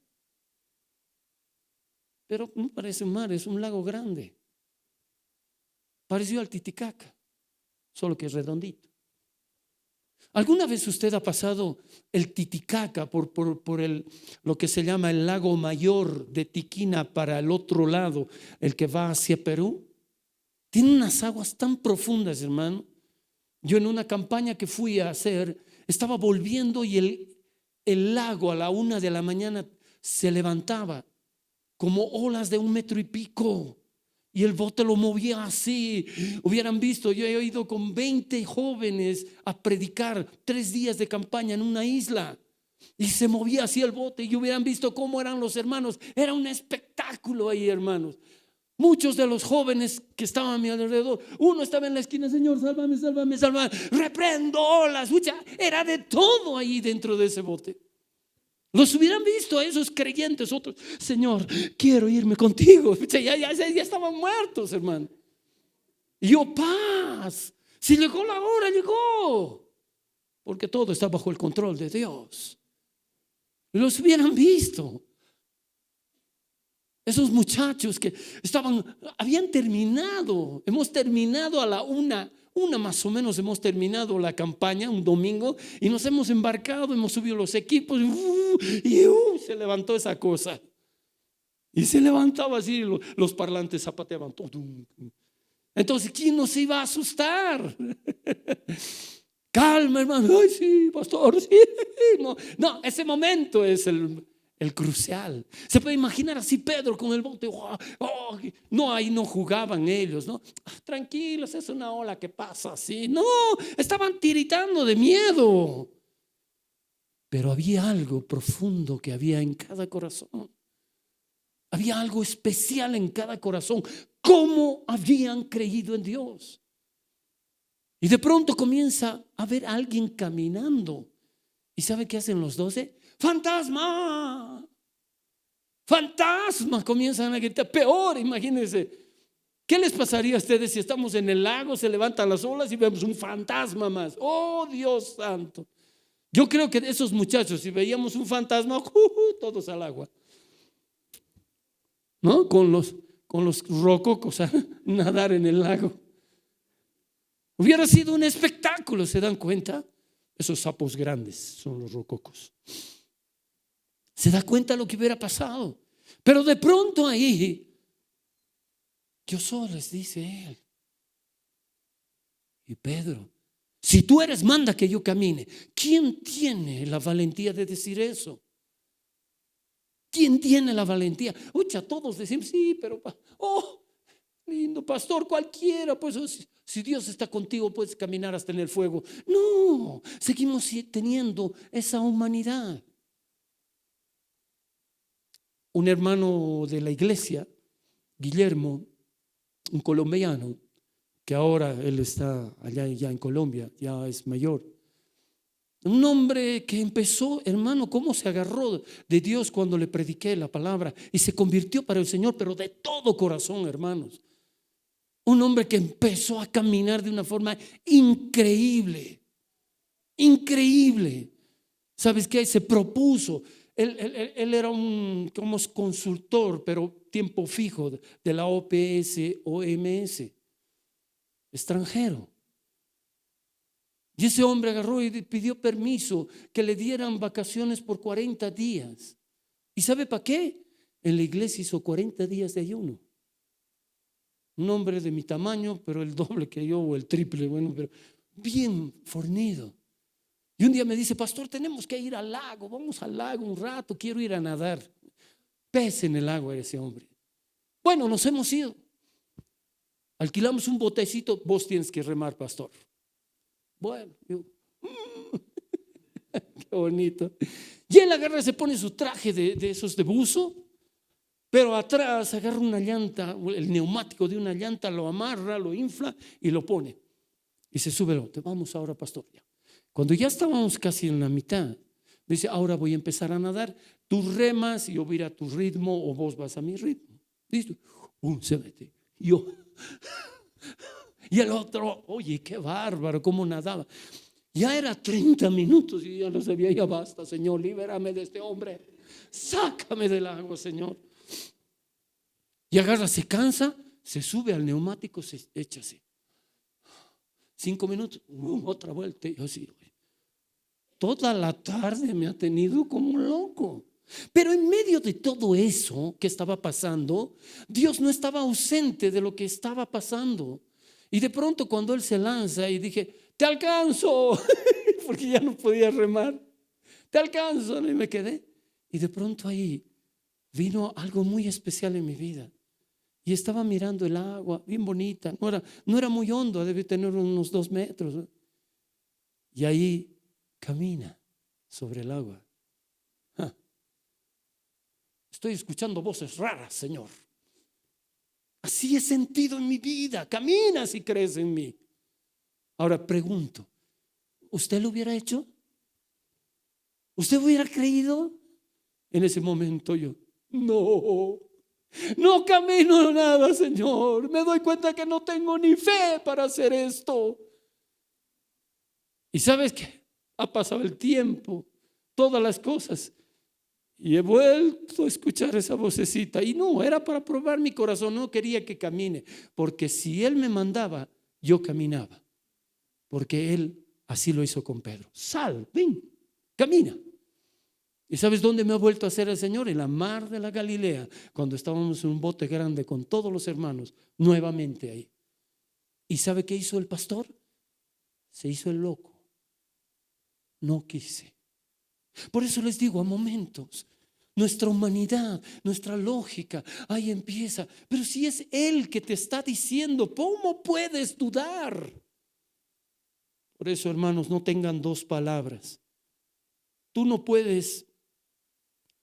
Pero no parece un mar, es un lago grande. Parecido al Titicaca, solo que es redondito. ¿Alguna vez usted ha pasado el Titicaca por lo que se llama el lago mayor de Tiquina para el otro lado, el que va hacia Perú? Tiene unas aguas tan profundas, hermano. Yo en una campaña que fui a hacer, estaba volviendo y el lago a la 1 de la mañana se levantaba como olas de 1,5 metros. Y el bote lo movía así. Hubieran visto, yo he ido con 20 jóvenes a predicar 3 días de campaña en una isla. Y se movía así el bote y hubieran visto cómo eran los hermanos. Era un espectáculo ahí, hermanos. Muchos de los jóvenes que estaban a mi alrededor, uno estaba en la esquina, Señor, sálvame, sálvame, sálvame. Reprendo olas. Era de todo ahí dentro de ese bote. Los hubieran visto a esos creyentes, otros, Señor, quiero irme contigo. Ya estaban muertos, hermano. Y yo, paz. Si llegó la hora, llegó. Porque todo está bajo el control de Dios. Los hubieran visto. Esos muchachos que habían terminado. Hemos terminado a la 1 una más o menos hemos terminado la campaña un domingo y nos hemos embarcado, hemos subido los equipos y se levantó esa cosa. Y se levantaba así, los parlantes zapateaban. Entonces, ¿quién nos iba a asustar? Calma, hermano. Ay, sí, pastor, sí. No, ese momento es el crucial. Se puede imaginar así Pedro con el bote. No, ahí no jugaban ellos, ¿no? Tranquilos, es una ola que pasa así. No, estaban tiritando de miedo. Pero había algo profundo que había en cada corazón. Había algo especial en cada corazón. ¿Cómo habían creído en Dios? Y de pronto comienza a ver a alguien caminando. ¿Y sabe qué hacen los 12? ¡Fantasma! ¡Fantasma! Comienzan a gritar. Peor, imagínense. ¿Qué les pasaría a ustedes si estamos en el lago, se levantan las olas y vemos un fantasma más? ¡Oh, Dios santo! Yo creo que de esos muchachos, si veíamos un fantasma, todos al agua, ¿no? Con los rococos a nadar en el lago. Hubiera sido un espectáculo, ¿se dan cuenta? Esos sapos grandes son los rococos. ¿Se da cuenta lo que hubiera pasado? Pero de pronto ahí, yo soy, les dice él. Y Pedro, si tú eres, manda que yo camine. ¿Quién tiene la valentía de decir eso? ¿Quién tiene la valentía? Todos decimos, sí, pero lindo pastor, cualquiera, pues si Dios está contigo puedes caminar hasta en el fuego. No, seguimos teniendo esa humanidad. Un hermano de la iglesia, Guillermo, un colombiano, que ahora él está allá ya en Colombia, ya es mayor. Un hombre que empezó, hermano, cómo se agarró de Dios cuando le prediqué la palabra y se convirtió para el Señor, pero de todo corazón, hermanos. Un hombre que empezó a caminar de una forma increíble, increíble. ¿Sabes qué? Se propuso. Él era como consultor, pero tiempo fijo de la OMS, extranjero. Y ese hombre agarró y pidió permiso que le dieran vacaciones por 40 días. ¿Y sabe para qué? En la iglesia hizo 40 días de ayuno. Un hombre de mi tamaño, pero el doble que yo o el triple, bueno, pero bien fornido. Y un día me dice, pastor, tenemos que ir al lago, vamos al lago un rato, quiero ir a nadar. Pez en el agua ese hombre. Bueno, nos hemos ido. Alquilamos un botecito, vos tienes que remar, pastor. Bueno, yo, qué bonito. Y él agarra, se pone su traje de esos de buzo, pero atrás agarra una llanta, el neumático de una llanta, lo amarra, lo infla y lo pone. Y se sube, vamos ahora, pastor. Cuando ya estábamos casi en la mitad, dice, ahora voy a empezar a nadar. Tú remas y yo voy a ir a tu ritmo o vos vas a mi ritmo. Dice, se mete. Yo. Y el otro, oye, qué bárbaro, cómo nadaba. Ya era 30 minutos y ya no sabía, ya basta, Señor, libérame de este hombre. Sácame del agua, Señor. Y agarra, se cansa, se sube al neumático, se echa así. 5 minutos, otra vuelta. Yo sí, toda la tarde me ha tenido como un loco. Pero en medio de todo eso que estaba pasando, Dios no estaba ausente de lo que estaba pasando. Y de pronto cuando él se lanza y dije, te alcanzo, porque ya no podía remar, te alcanzo, y me quedé. Y de pronto ahí vino algo muy especial en mi vida. Y estaba mirando el agua, bien bonita, no era muy hondo, debe tener unos 2 metros. Y ahí camina sobre el agua. Estoy escuchando voces raras, Señor. Así he sentido en mi vida. Camina si crees en mí. Ahora pregunto, ¿usted lo hubiera hecho? ¿Usted hubiera creído? En ese momento yo, no camino nada, Señor. Me doy cuenta que no tengo ni fe para hacer esto. Y ¿sabes qué? Ha pasado el tiempo, todas las cosas, y he vuelto a escuchar esa vocecita. Y no, era para probar mi corazón. No quería que camine, porque si Él me mandaba, yo caminaba. porque Él así lo hizo con Pedro. Sal, ven, camina. ¿Y sabes dónde me ha vuelto a hacer el Señor? En la mar de la Galilea, cuando estábamos en un bote grande con todos los hermanos, nuevamente ahí. ¿Y sabe qué hizo el pastor? Se hizo el loco. No quise. Por eso les digo, a momentos, nuestra humanidad, nuestra lógica, ahí empieza. Pero si es Él que te está diciendo, ¿cómo puedes dudar? Por eso, hermanos, no tengan dos palabras. Tú no puedes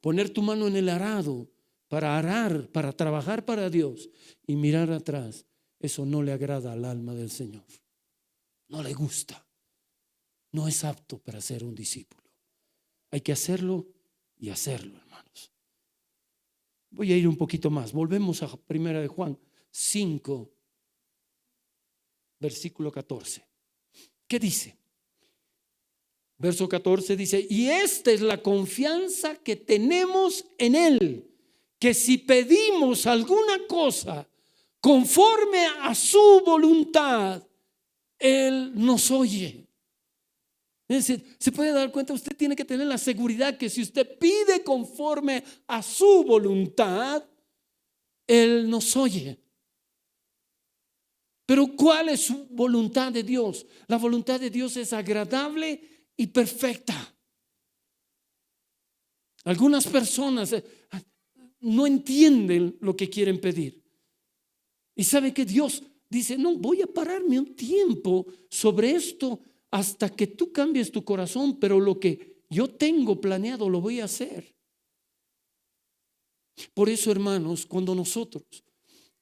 poner tu mano en el arado para arar, para trabajar para Dios y mirar atrás. Eso no le agrada al alma del Señor. No le gusta. No es apto para ser un discípulo. Hay que hacerlo y hacerlo, hermanos. Voy a ir un poquito más. Volvemos a 1 de Juan 5, versículo 14. ¿Qué dice? Verso 14 dice: y esta es la confianza que tenemos en Él, que si pedimos alguna cosa conforme a su voluntad, Él nos oye. Es decir, se puede dar cuenta, usted tiene que tener la seguridad que si usted pide conforme a su voluntad, Él nos oye. Pero ¿cuál es su voluntad de Dios? La voluntad de Dios es agradable y perfecta. Algunas personas no entienden lo que quieren pedir. Y sabe que Dios dice: no, voy a pararme un tiempo sobre esto hasta que tú cambies tu corazón, pero lo que yo tengo planeado lo voy a hacer. Por eso, hermanos, cuando nosotros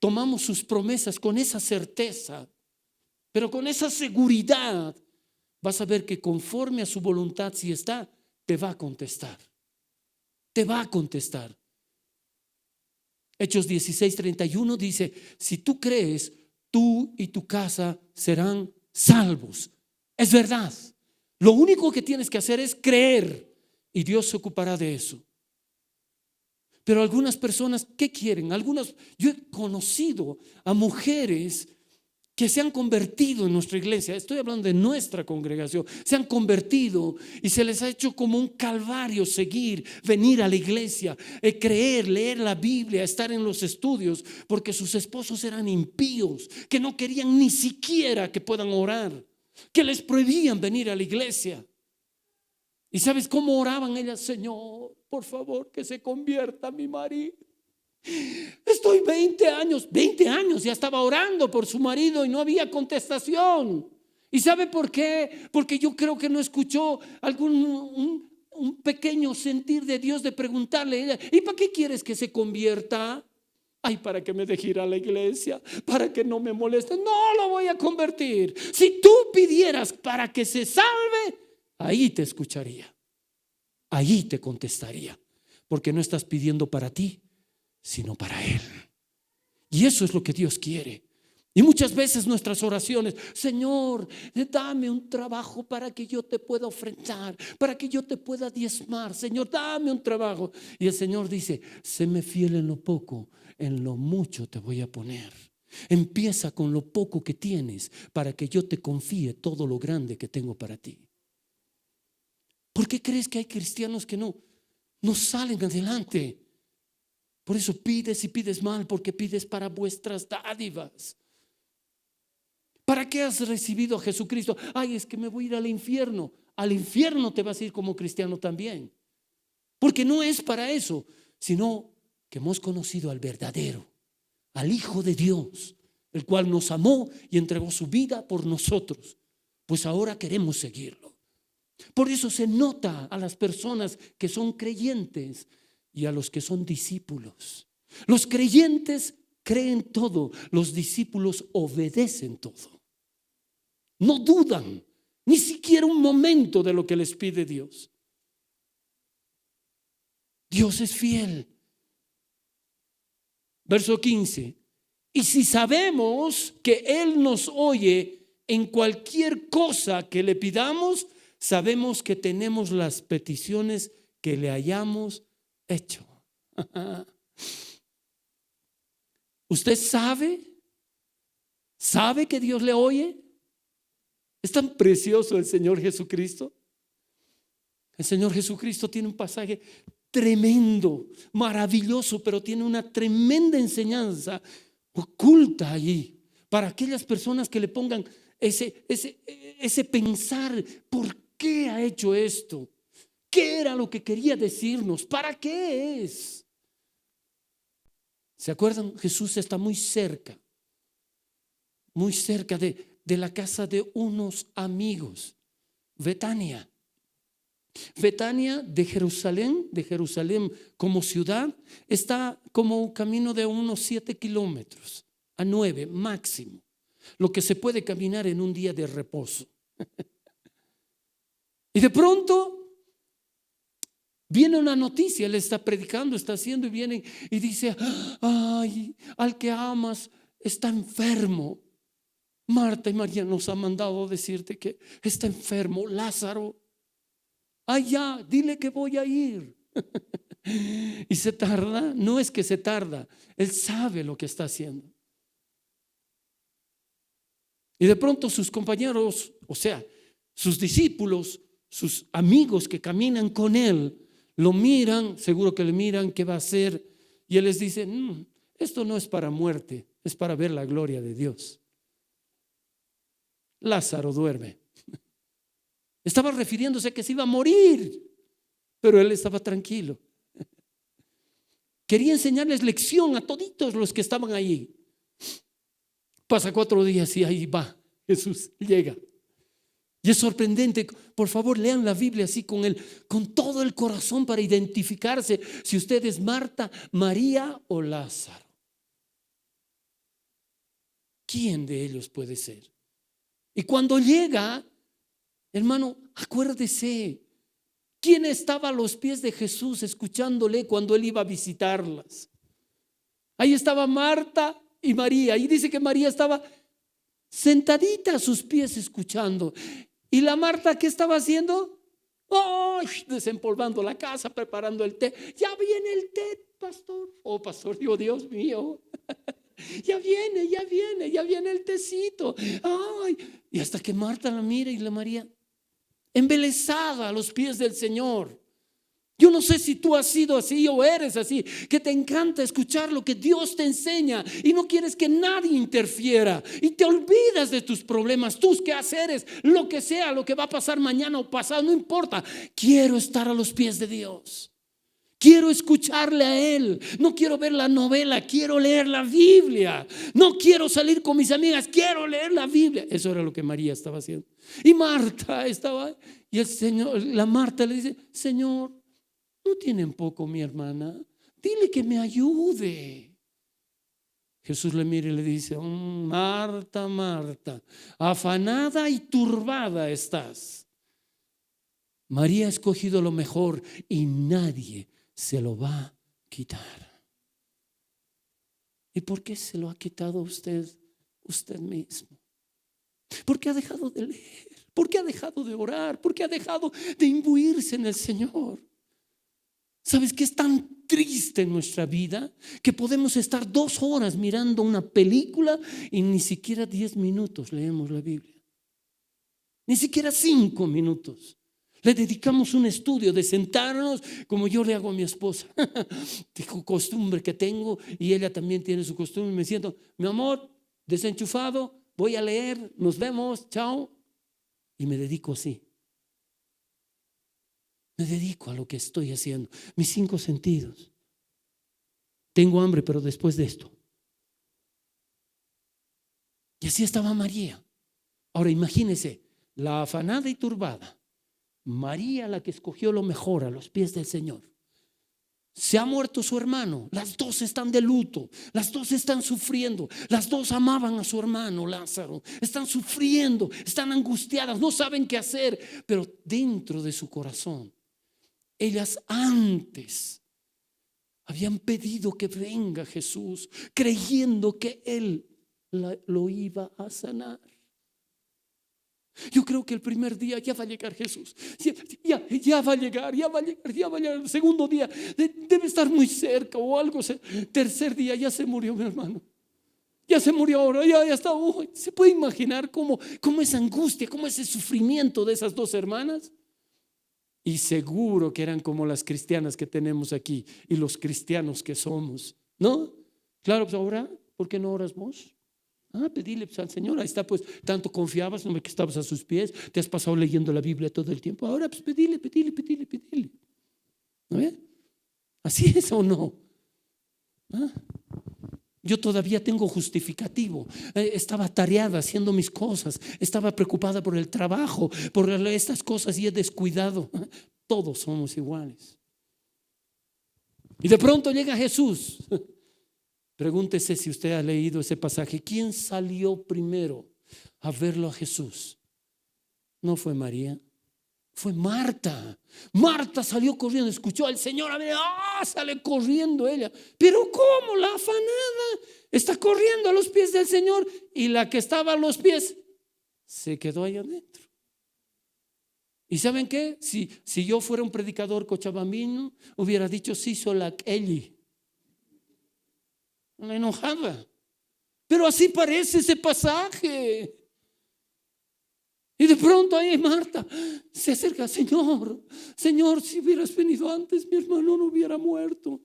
tomamos sus promesas con esa certeza, pero con esa seguridad, vas a ver que conforme a su voluntad, si está, te va a contestar. Te va a contestar. Hechos 16:31 dice: si tú crees, tú y tu casa serán salvos. Es verdad. Lo único que tienes que hacer es creer y Dios se ocupará de eso. Pero algunas personas, ¿qué quieren? Yo he conocido a mujeres que se han convertido en nuestra iglesia. Estoy hablando de nuestra congregación. Se han convertido y se les ha hecho como un calvario seguir, venir a la iglesia, creer, leer la Biblia, estar en los estudios, porque sus esposos eran impíos, que no querían ni siquiera que puedan orar, que les prohibían venir a la iglesia. ¿Y sabes cómo oraban ellas? Señor, por favor, que se convierta mi marido. Estoy 20 años ya estaba orando por su marido y no había contestación. ¿Y sabe por qué? Porque yo creo que no escuchó un pequeño sentir de Dios de preguntarle: ¿y para qué quieres que se convierta? Ay, para que me deje ir a la iglesia, para que no me moleste. No lo voy a convertir. Si tú pidieras para que se salve, ahí te escucharía, ahí te contestaría, porque no estás pidiendo para ti, sino para Él. Y eso es lo que Dios quiere. Y muchas veces nuestras oraciones: Señor, dame un trabajo para que yo te pueda ofrendar, para que yo te pueda diezmar. Señor, dame un trabajo. Y el Señor dice: séme fiel en lo poco, en lo mucho te voy a poner. Empieza con lo poco que tienes para que yo te confíe todo lo grande que tengo para ti. ¿Por qué crees que hay cristianos que no salen adelante? Por eso pides y pides mal, porque pides para vuestras dádivas. ¿Para qué has recibido a Jesucristo? Ay, es que me voy a ir al infierno. Al infierno te vas a ir como cristiano también. Porque no es para eso, sino que hemos conocido al verdadero, al Hijo de Dios, el cual nos amó y entregó su vida por nosotros. Pues ahora queremos seguirlo. Por eso se nota a las personas que son creyentes y a los que son discípulos. Los creyentes creen todo, los discípulos obedecen todo. No dudan ni siquiera un momento de lo que les pide Dios. Dios es fiel. Verso 15: y si sabemos que Él nos oye en cualquier cosa que le pidamos, sabemos que tenemos las peticiones que le hayamos hecho. ¿Usted sabe que Dios le oye? Es tan precioso el Señor Jesucristo. El Señor Jesucristo tiene un pasaje tremendo, maravilloso, pero tiene una tremenda enseñanza oculta allí para aquellas personas que le pongan ese pensar: ¿por qué ha hecho esto? ¿Qué era lo que quería decirnos? ¿Para qué es? ¿Se acuerdan? Jesús está muy cerca de la casa de unos amigos. Betania de Jerusalén como ciudad, está como un camino de unos 7 kilómetros a 9 máximo, lo que se puede caminar en un día de reposo. Y de pronto viene una noticia, él está predicando, está haciendo, y vienen y dice: ay, al que amas está enfermo. Marta y María nos han mandado decirte que está enfermo Lázaro. Ay, ya, dile que voy a ir. Y se tarda. No es que se tarda, él sabe lo que está haciendo. Y de pronto sus compañeros, o sea, sus discípulos, sus amigos que caminan con él, lo miran, seguro que le miran qué va a hacer, y él les dice: esto no es para muerte, es para ver la gloria de Dios. Lázaro duerme. Estaba refiriéndose a que se iba a morir, pero él estaba tranquilo. Quería enseñarles lección a toditos los que estaban allí. Pasa 4 días y ahí va Jesús, llega. Y es sorprendente. Por favor, lean la Biblia así con todo el corazón para identificarse si usted es Marta, María o Lázaro. ¿Quién de ellos puede ser? Y cuando llega, hermano, acuérdese, ¿quién estaba a los pies de Jesús escuchándole cuando él iba a visitarlas? Ahí estaba Marta y María. Y dice que María estaba sentadita a sus pies escuchando. ¿Y la Marta qué estaba haciendo? ¡Oh! Desempolvando la casa, preparando el té. Ya viene el té, pastor. Oh, pastor, digo, Dios mío. Ya viene el tecito. Ay, y hasta que Marta la mira y la María embelesada a los pies del Señor. Yo no sé si tú has sido así o eres así, que te encanta escuchar lo que Dios te enseña y no quieres que nadie interfiera y te olvidas de tus problemas, tus quehaceres, lo que sea, lo que va a pasar mañana o pasado, no importa. Quiero estar a los pies de Dios. Quiero escucharle a Él. No quiero ver la novela, quiero leer la Biblia. No quiero salir con mis amigas, quiero leer la Biblia. Eso era lo que María estaba haciendo. Y Marta estaba, y la Marta le dice: Señor, ¿no tienen poco mi hermana? Dile que me ayude. Jesús le mira y le dice: Marta, Marta, afanada y turbada estás. María ha escogido lo mejor y nadie se lo va a quitar. ¿Y por qué se lo ha quitado usted mismo? ¿Por qué ha dejado de leer? ¿Por qué ha dejado de orar? ¿Por qué ha dejado de imbuirse en el Señor? ¿Sabes qué es tan triste en nuestra vida? Que podemos estar 2 horas mirando una película y ni siquiera 10 minutos leemos la Biblia. Ni siquiera 5 minutos. Le dedicamos un estudio de sentarnos como yo le hago a mi esposa. Dijo, costumbre que tengo, y ella también tiene su costumbre. Me siento: mi amor, desenchufado, voy a leer, nos vemos, chao. Y me dedico así. Me dedico a lo que estoy haciendo. Mis 5 sentidos. Tengo hambre, pero después de esto. Y así estaba María. Ahora imagínese, la afanada y turbada. María, la que escogió lo mejor a los pies del Señor. Se ha muerto su hermano. Las 2 están de luto. Las 2 están sufriendo. Las 2 amaban a su hermano Lázaro. Están sufriendo, están angustiadas, no saben qué hacer. Pero dentro de su corazón, ellas antes habían pedido que venga Jesús, creyendo que Él lo iba a sanar. Yo creo que el primer día ya va a llegar Jesús. Ya va a llegar. El segundo día debe estar muy cerca o algo. Tercer día ya se murió mi hermano. ya se murió ahora, ya está. ¿Se puede imaginar cómo esa angustia, cómo ese sufrimiento de esas dos hermanas? Y seguro que eran como las cristianas que tenemos aquí y los cristianos que somos, ¿no? Claro, pues ahora, ¿por qué no oras vos? Pedile pues, al Señor. Ahí está, pues, tanto confiabas, no me que estabas a sus pies, te has pasado leyendo la Biblia todo el tiempo. Ahora, pues, pedile. ¿No ve? ¿Así es o no? Yo todavía tengo justificativo. Estaba tareada haciendo mis cosas, estaba preocupada por el trabajo, por estas cosas y he descuidado. Todos somos iguales. Y de pronto llega Jesús. Pregúntese si usted ha leído ese pasaje. ¿Quién salió primero a verlo a Jesús? No fue María, fue Marta. Marta salió corriendo, escuchó al Señor, sale corriendo ella. Pero ¿cómo? La afanada está corriendo a los pies del Señor y la que estaba a los pies se quedó ahí adentro. ¿Y saben qué? Si yo fuera un predicador cochabambino, hubiera dicho sí, sola Eli. Una enojada. Pero así parece ese pasaje. Y de pronto ahí Marta se acerca: Señor, si hubieras venido antes, mi hermano no hubiera muerto.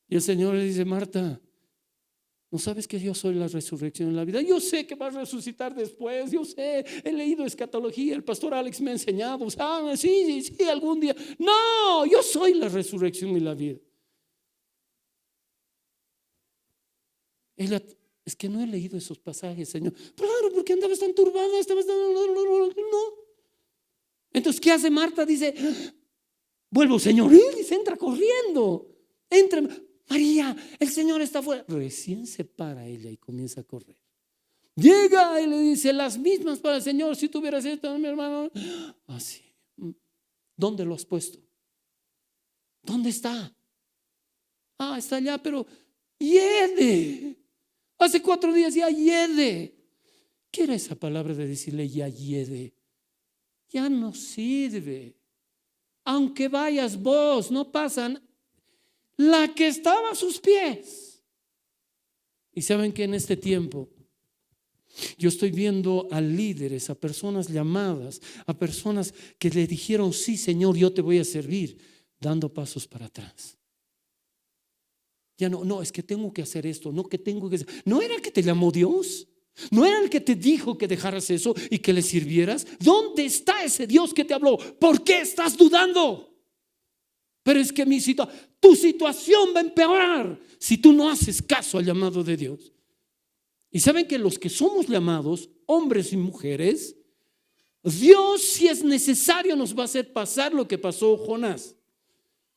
Y el Señor le dice: Marta, ¿no sabes que yo soy la resurrección y la vida? Yo sé que vas a resucitar después, yo sé, he leído escatología, el pastor Alex me ha enseñado. Sí, algún día. No, yo soy la resurrección y la vida. Ella: es que no he leído esos pasajes, Señor. Claro, porque andabas tan turbada, no. Entonces, ¿qué hace Marta? Dice: vuelvo, Señor. Y dice: entra corriendo. Entra, María, el Señor está afuera. Recién se para ella y comienza a correr. Llega y le dice las mismas para el Señor: si tuvieras esto, mi hermano. Así. ¿Dónde lo has puesto? ¿Dónde está? Está allá, pero hiede. Hace 4 días ya hiede. ¿Qué era esa palabra de decirle ya hiede? Ya no sirve. Aunque vayas vos, no pasan. La que estaba a sus pies. Y saben que en este tiempo yo estoy viendo a líderes, a personas llamadas, a personas que le dijeron: sí, Señor, yo te voy a servir, dando pasos para atrás. Ya no, es que tengo que hacer esto, no que tengo que hacer. ¿No era el que te llamó Dios? ¿No era el que te dijo que dejaras eso y que le sirvieras? ¿Dónde está ese Dios que te habló? ¿Por qué estás dudando? Pero es que tu situación va a empeorar si tú no haces caso al llamado de Dios. Y saben que los que somos llamados, hombres y mujeres, Dios, si es necesario, nos va a hacer pasar lo que pasó Jonás.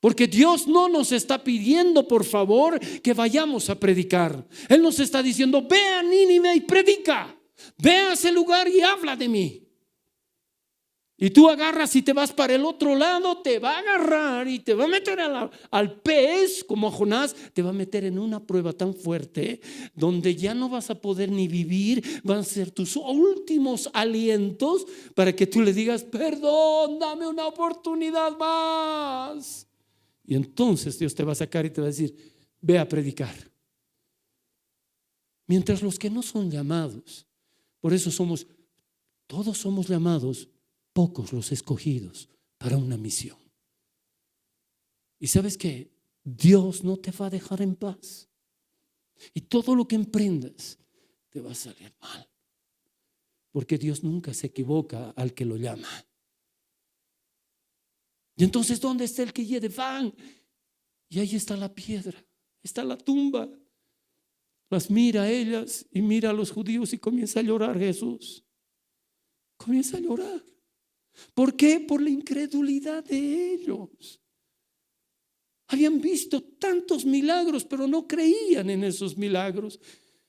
Porque Dios no nos está pidiendo, por favor, que vayamos a predicar. Él nos está diciendo: ve a Nínive y predica. Ve a ese lugar y habla de mí. Y tú agarras y te vas para el otro lado, te va a agarrar y te va a meter al pez, como a Jonás, te va a meter en una prueba tan fuerte donde ya no vas a poder ni vivir. Van a ser tus últimos alientos para que tú le digas: perdón, dame una oportunidad más. Y entonces Dios te va a sacar y te va a decir: ve a predicar. Mientras los que no son llamados, por eso todos somos llamados, pocos los escogidos para una misión. Y sabes que Dios no te va a dejar en paz. Y todo lo que emprendas te va a salir mal. Porque Dios nunca se equivoca al que lo llama. Y entonces, ¿dónde está el que hiede? Van. Y ahí está la piedra, está la tumba. Las mira a ellas y mira a los judíos y comienza a llorar Jesús. Comienza a llorar. ¿Por qué? Por la incredulidad de ellos. Habían visto tantos milagros, pero no creían en esos milagros.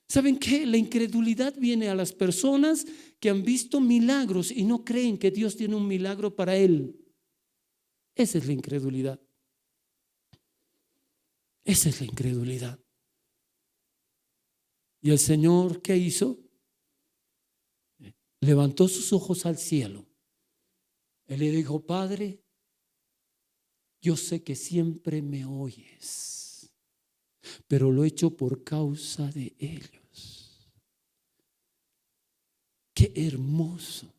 ¿Saben qué? La incredulidad viene a las personas que han visto milagros y no creen que Dios tiene un milagro para él. Esa es la incredulidad. Esa es la incredulidad. Y el Señor, ¿qué hizo? Levantó sus ojos al cielo. Él le dijo: Padre, yo sé que siempre me oyes. pero lo he hecho por causa de ellos. Qué hermoso.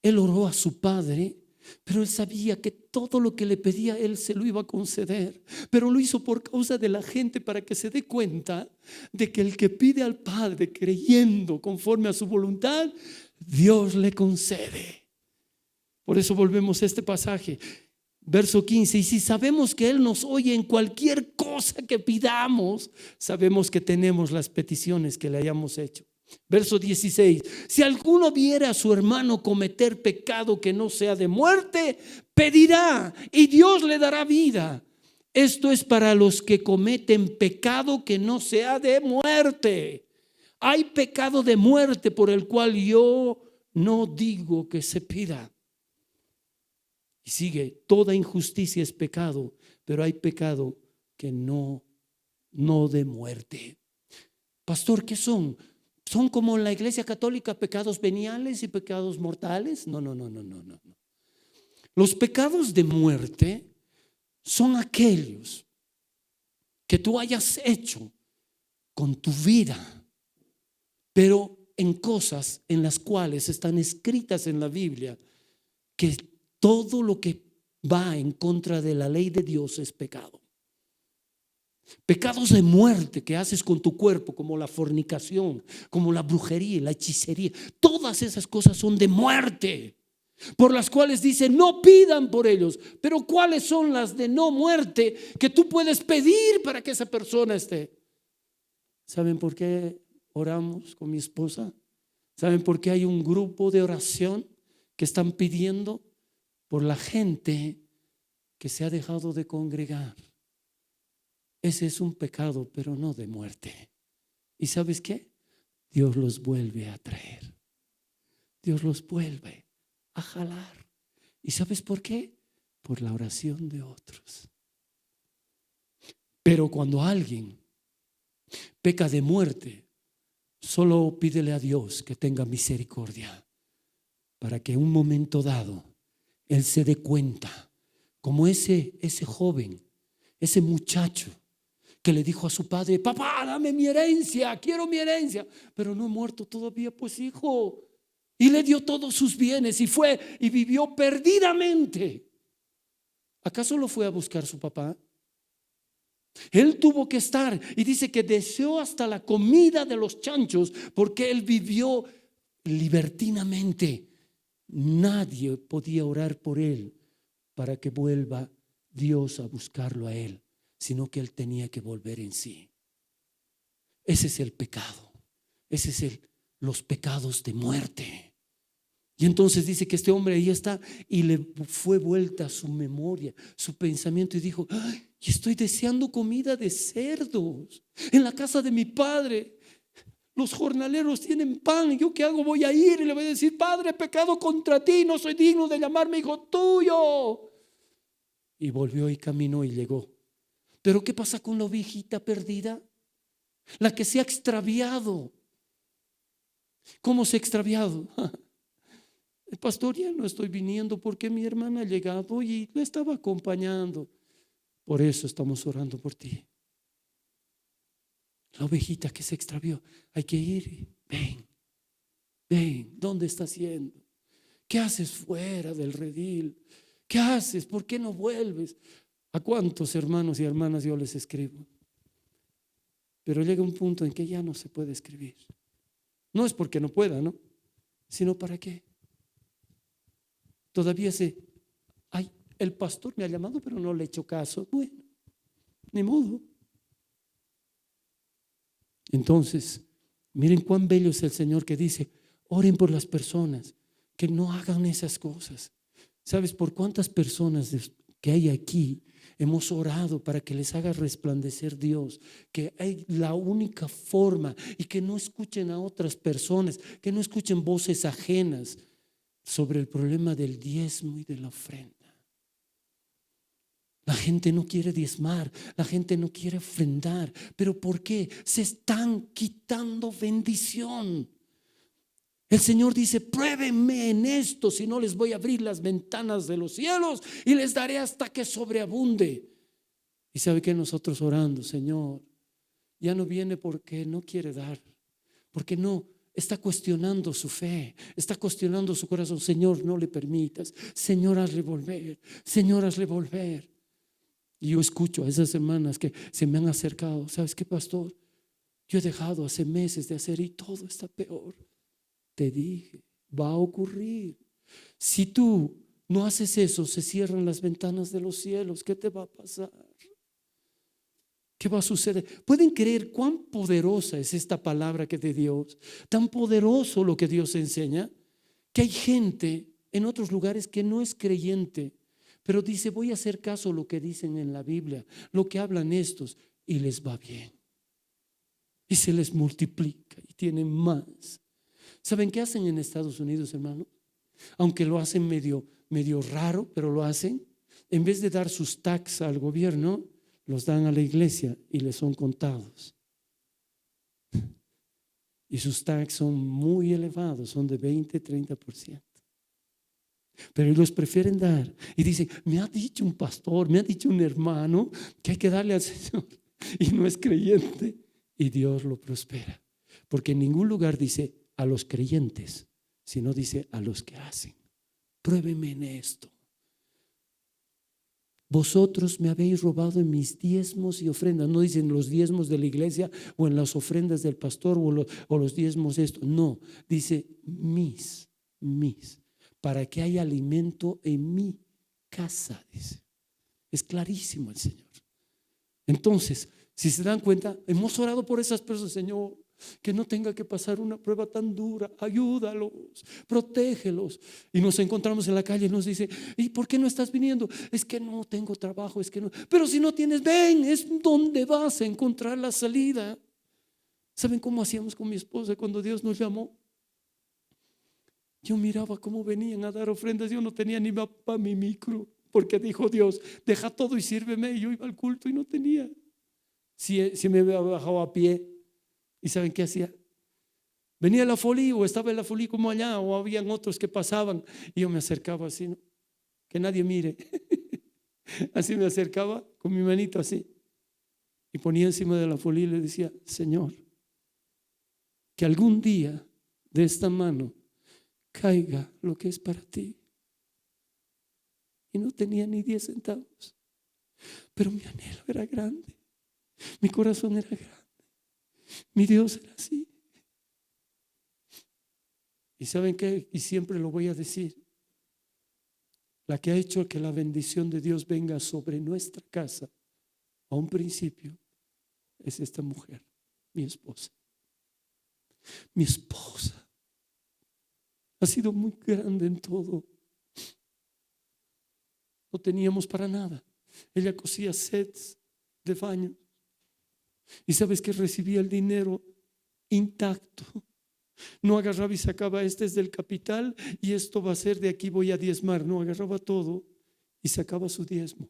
Él oró a su padre, pero él sabía que todo lo que le pedía él se lo iba a conceder, pero lo hizo por causa de la gente, para que se dé cuenta de que el que pide al Padre creyendo conforme a su voluntad, Dios le concede. Por eso volvemos a este pasaje, verso 15: y si sabemos que Él nos oye en cualquier cosa que pidamos, sabemos que tenemos las peticiones que le hayamos hecho. Verso 16: si alguno viera a su hermano cometer pecado que no sea de muerte, pedirá y Dios le dará vida. Esto es para los que cometen pecado que no sea de muerte. Hay pecado de muerte por el cual yo no digo que se pida. Y sigue: toda injusticia es pecado, pero hay pecado que no de muerte. Pastor, ¿qué son? ¿Son como en la Iglesia Católica pecados veniales y pecados mortales? No. Los pecados de muerte son aquellos que tú hayas hecho con tu vida, pero en cosas en las cuales están escritas en la Biblia que todo lo que va en contra de la ley de Dios es pecado. Pecados de muerte que haces con tu cuerpo, como la fornicación, como la brujería, la hechicería, todas esas cosas son de muerte, por las cuales dice no pidan por ellos. Pero ¿cuáles son las de no muerte que tú puedes pedir para que esa persona esté? ¿Saben por qué oramos con mi esposa? ¿Saben por qué hay un grupo de oración que están pidiendo por la gente que se ha dejado de congregar? Ese es un pecado, pero no de muerte. ¿Y sabes qué? Dios los vuelve a traer. Dios los vuelve a jalar. ¿Y sabes por qué? Por la oración de otros. Pero cuando alguien peca de muerte, solo pídele a Dios que tenga misericordia, para que en un momento dado Él se dé cuenta, como ese joven, ese muchacho que le dijo a su padre: papá, dame mi herencia, quiero mi herencia. Pero no he muerto todavía. Pues hijo, y le dio todos sus bienes y fue y vivió perdidamente. ¿Acaso lo fue a buscar su papá? Él tuvo que estar, y dice que deseó hasta la comida de los chanchos, porque él vivió libertinamente. Nadie podía orar por él para que vuelva Dios a buscarlo a él, sino que él tenía que volver en sí. Ese es el pecado. Ese es los pecados de muerte. Y entonces dice que este hombre ahí está, y le fue vuelta su memoria, su pensamiento, y dijo: ay, estoy deseando comida de cerdos en la casa de mi padre. Los jornaleros tienen pan, ¿yo qué hago? Voy a ir y le voy a decir: padre, he pecado contra ti, no soy digno de llamarme hijo tuyo. Y volvió y caminó y llegó. Pero ¿qué pasa con la ovejita perdida? La que se ha extraviado. ¿Cómo se ha extraviado? El pastor, ya no estoy viniendo porque mi hermana ha llegado y le estaba acompañando. Por eso estamos orando por ti. La ovejita que se extravió, hay que ir. Ven, ¿dónde estás yendo? ¿Qué haces fuera del redil? ¿Qué haces? ¿Por qué no vuelves? ¿A cuántos hermanos y hermanas yo les escribo? Pero llega un punto en que ya no se puede escribir. No es porque no pueda, ¿no? Sino ¿para qué? Todavía el pastor me ha llamado, pero no le he hecho caso. Bueno, ni modo. Entonces, miren cuán bello es el Señor, que dice: oren por las personas, que no hagan esas cosas. ¿Sabes por cuántas personas que hay aquí hemos orado para que les haga resplandecer Dios? Que hay la única forma, y que no escuchen a otras personas, que no escuchen voces ajenas sobre el problema del diezmo y de la ofrenda. La gente no quiere diezmar, la gente no quiere ofrendar. ¿Pero por qué? Se están quitando bendición. El Señor dice: pruébenme en esto, si no les voy a abrir las ventanas de los cielos y les daré hasta que sobreabunde. Y sabe que nosotros orando: Señor, ya no viene porque no quiere dar, porque no está cuestionando su fe, está cuestionando su corazón. Señor, no le permitas. Señor, hazle volver. Señor, hazle volver. Y yo escucho a esas hermanas que se me han acercado. ¿Sabes qué, pastor? Yo he dejado hace meses de hacer y todo está peor. Te dije, va a ocurrir. Si tú no haces eso, se cierran las ventanas de los cielos. ¿Qué te va a pasar? ¿Qué va a suceder? ¿Pueden creer cuán poderosa es esta palabra que de Dios? Tan poderoso lo que Dios enseña, que hay gente en otros lugares que no es creyente, pero dice, voy a hacer caso a lo que dicen en la Biblia, lo que hablan estos, y les va bien. Y se les multiplica y tienen más. ¿Saben qué hacen en Estados Unidos, hermano? Aunque lo hacen medio raro, pero lo hacen. En vez de dar sus taxes al gobierno, los dan a la iglesia y les son contados. Y sus taxes son muy elevados, son de 20-30%. Pero ellos prefieren dar y dicen, me ha dicho un pastor, me ha dicho un hermano que hay que darle al Señor, y no es creyente, y Dios lo prospera. Porque en ningún lugar dice a los creyentes, sino dice a los que hacen. Pruébeme en esto. Vosotros me habéis robado en mis diezmos y ofrendas. No dicen los diezmos de la iglesia o en las ofrendas del pastor o los diezmos de esto. No, dice mis, para que haya alimento en mi casa, dice. Es clarísimo el Señor. Entonces, si se dan cuenta, hemos orado por esas personas. Señor, que no tenga que pasar una prueba tan dura, ayúdalos, protégelos. Y nos encontramos en la calle y nos dice, ¿y por qué no estás viniendo? Es que no tengo trabajo, es que no. Pero si no tienes, ven, es donde vas a encontrar la salida. ¿Saben cómo hacíamos con mi esposa cuando Dios nos llamó? Yo miraba cómo venían a dar ofrendas. Yo no tenía ni para mi micro, porque dijo Dios, deja todo y sírveme. Y yo iba al culto y no tenía. Si me había bajado a pie. ¿Y saben qué hacía? Venía la folía o estaba en la folía como allá, o habían otros que pasaban y yo me acercaba así, ¿no? Que nadie mire. Así me acercaba con mi manito así y ponía encima de la folía y le decía, Señor, que algún día de esta mano caiga lo que es para ti. Y no tenía ni 10 centavos, pero mi anhelo era grande, mi corazón era grande, mi Dios era así. Y ¿saben qué? Y siempre lo voy a decir. La que ha hecho que la bendición de Dios venga sobre nuestra casa a un principio es esta mujer, mi esposa. Mi esposa ha sido muy grande en todo. No teníamos para nada. Ella cosía sets de baño. Y sabes que recibía el dinero intacto. No agarraba y sacaba, este es del capital y esto va a ser de aquí, voy a diezmar. No, agarraba todo y sacaba su diezmo.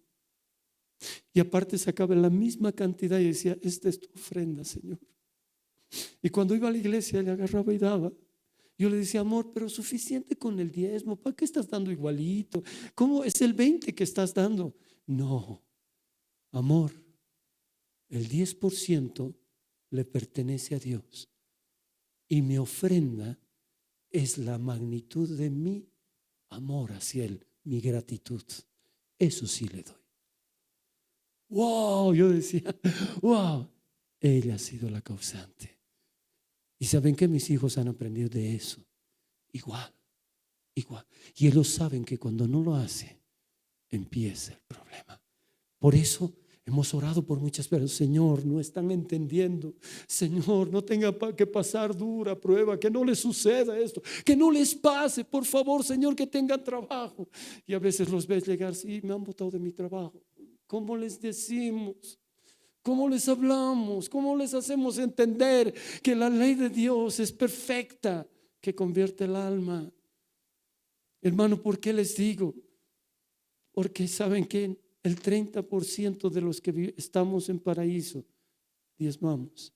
Y aparte sacaba la misma cantidad y decía, esta es tu ofrenda, Señor. Y cuando iba a la iglesia le agarraba y daba. Yo le decía, amor, pero suficiente con el diezmo, ¿para qué estás dando igualito? ¿Cómo es el 20 que estás dando? No, amor, el 10% le pertenece a Dios. Y mi ofrenda es la magnitud de mi amor hacia Él, mi gratitud. Eso sí le doy. Wow, yo decía, wow, ella ha sido la causante. Y saben que mis hijos han aprendido de eso. Igual. Y ellos saben que cuando no lo hace, empieza el problema. Por eso hemos orado por muchas veces. Señor, no están entendiendo. Señor, no tenga que pasar dura prueba, que no les suceda esto, que no les pase, por favor, Señor, que tengan trabajo. Y a veces los ves llegar, sí, me han botado de mi trabajo. ¿Cómo les decimos? ¿Cómo les hablamos? ¿Cómo les hacemos entender que la ley de Dios es perfecta, que convierte el alma? Hermano, ¿por qué les digo? Porque saben que el 30% de los que estamos en paraíso diezmamos.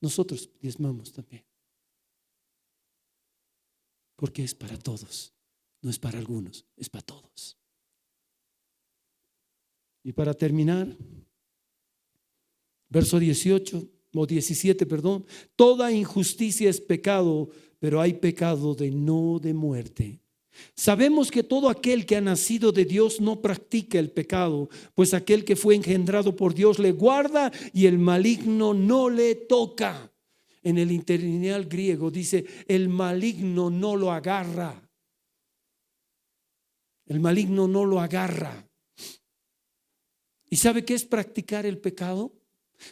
Nosotros diezmamos también. Porque es para todos, no es para algunos, es para todos. Y para terminar, verso 18 o 17, perdón. Toda injusticia es pecado, pero hay pecado no de muerte. Sabemos que todo aquel que ha nacido de Dios no practica el pecado, pues aquel que fue engendrado por Dios le guarda y el maligno no le toca. En el interlineal griego dice: el maligno no lo agarra. El maligno no lo agarra. ¿Y sabe qué es practicar el pecado?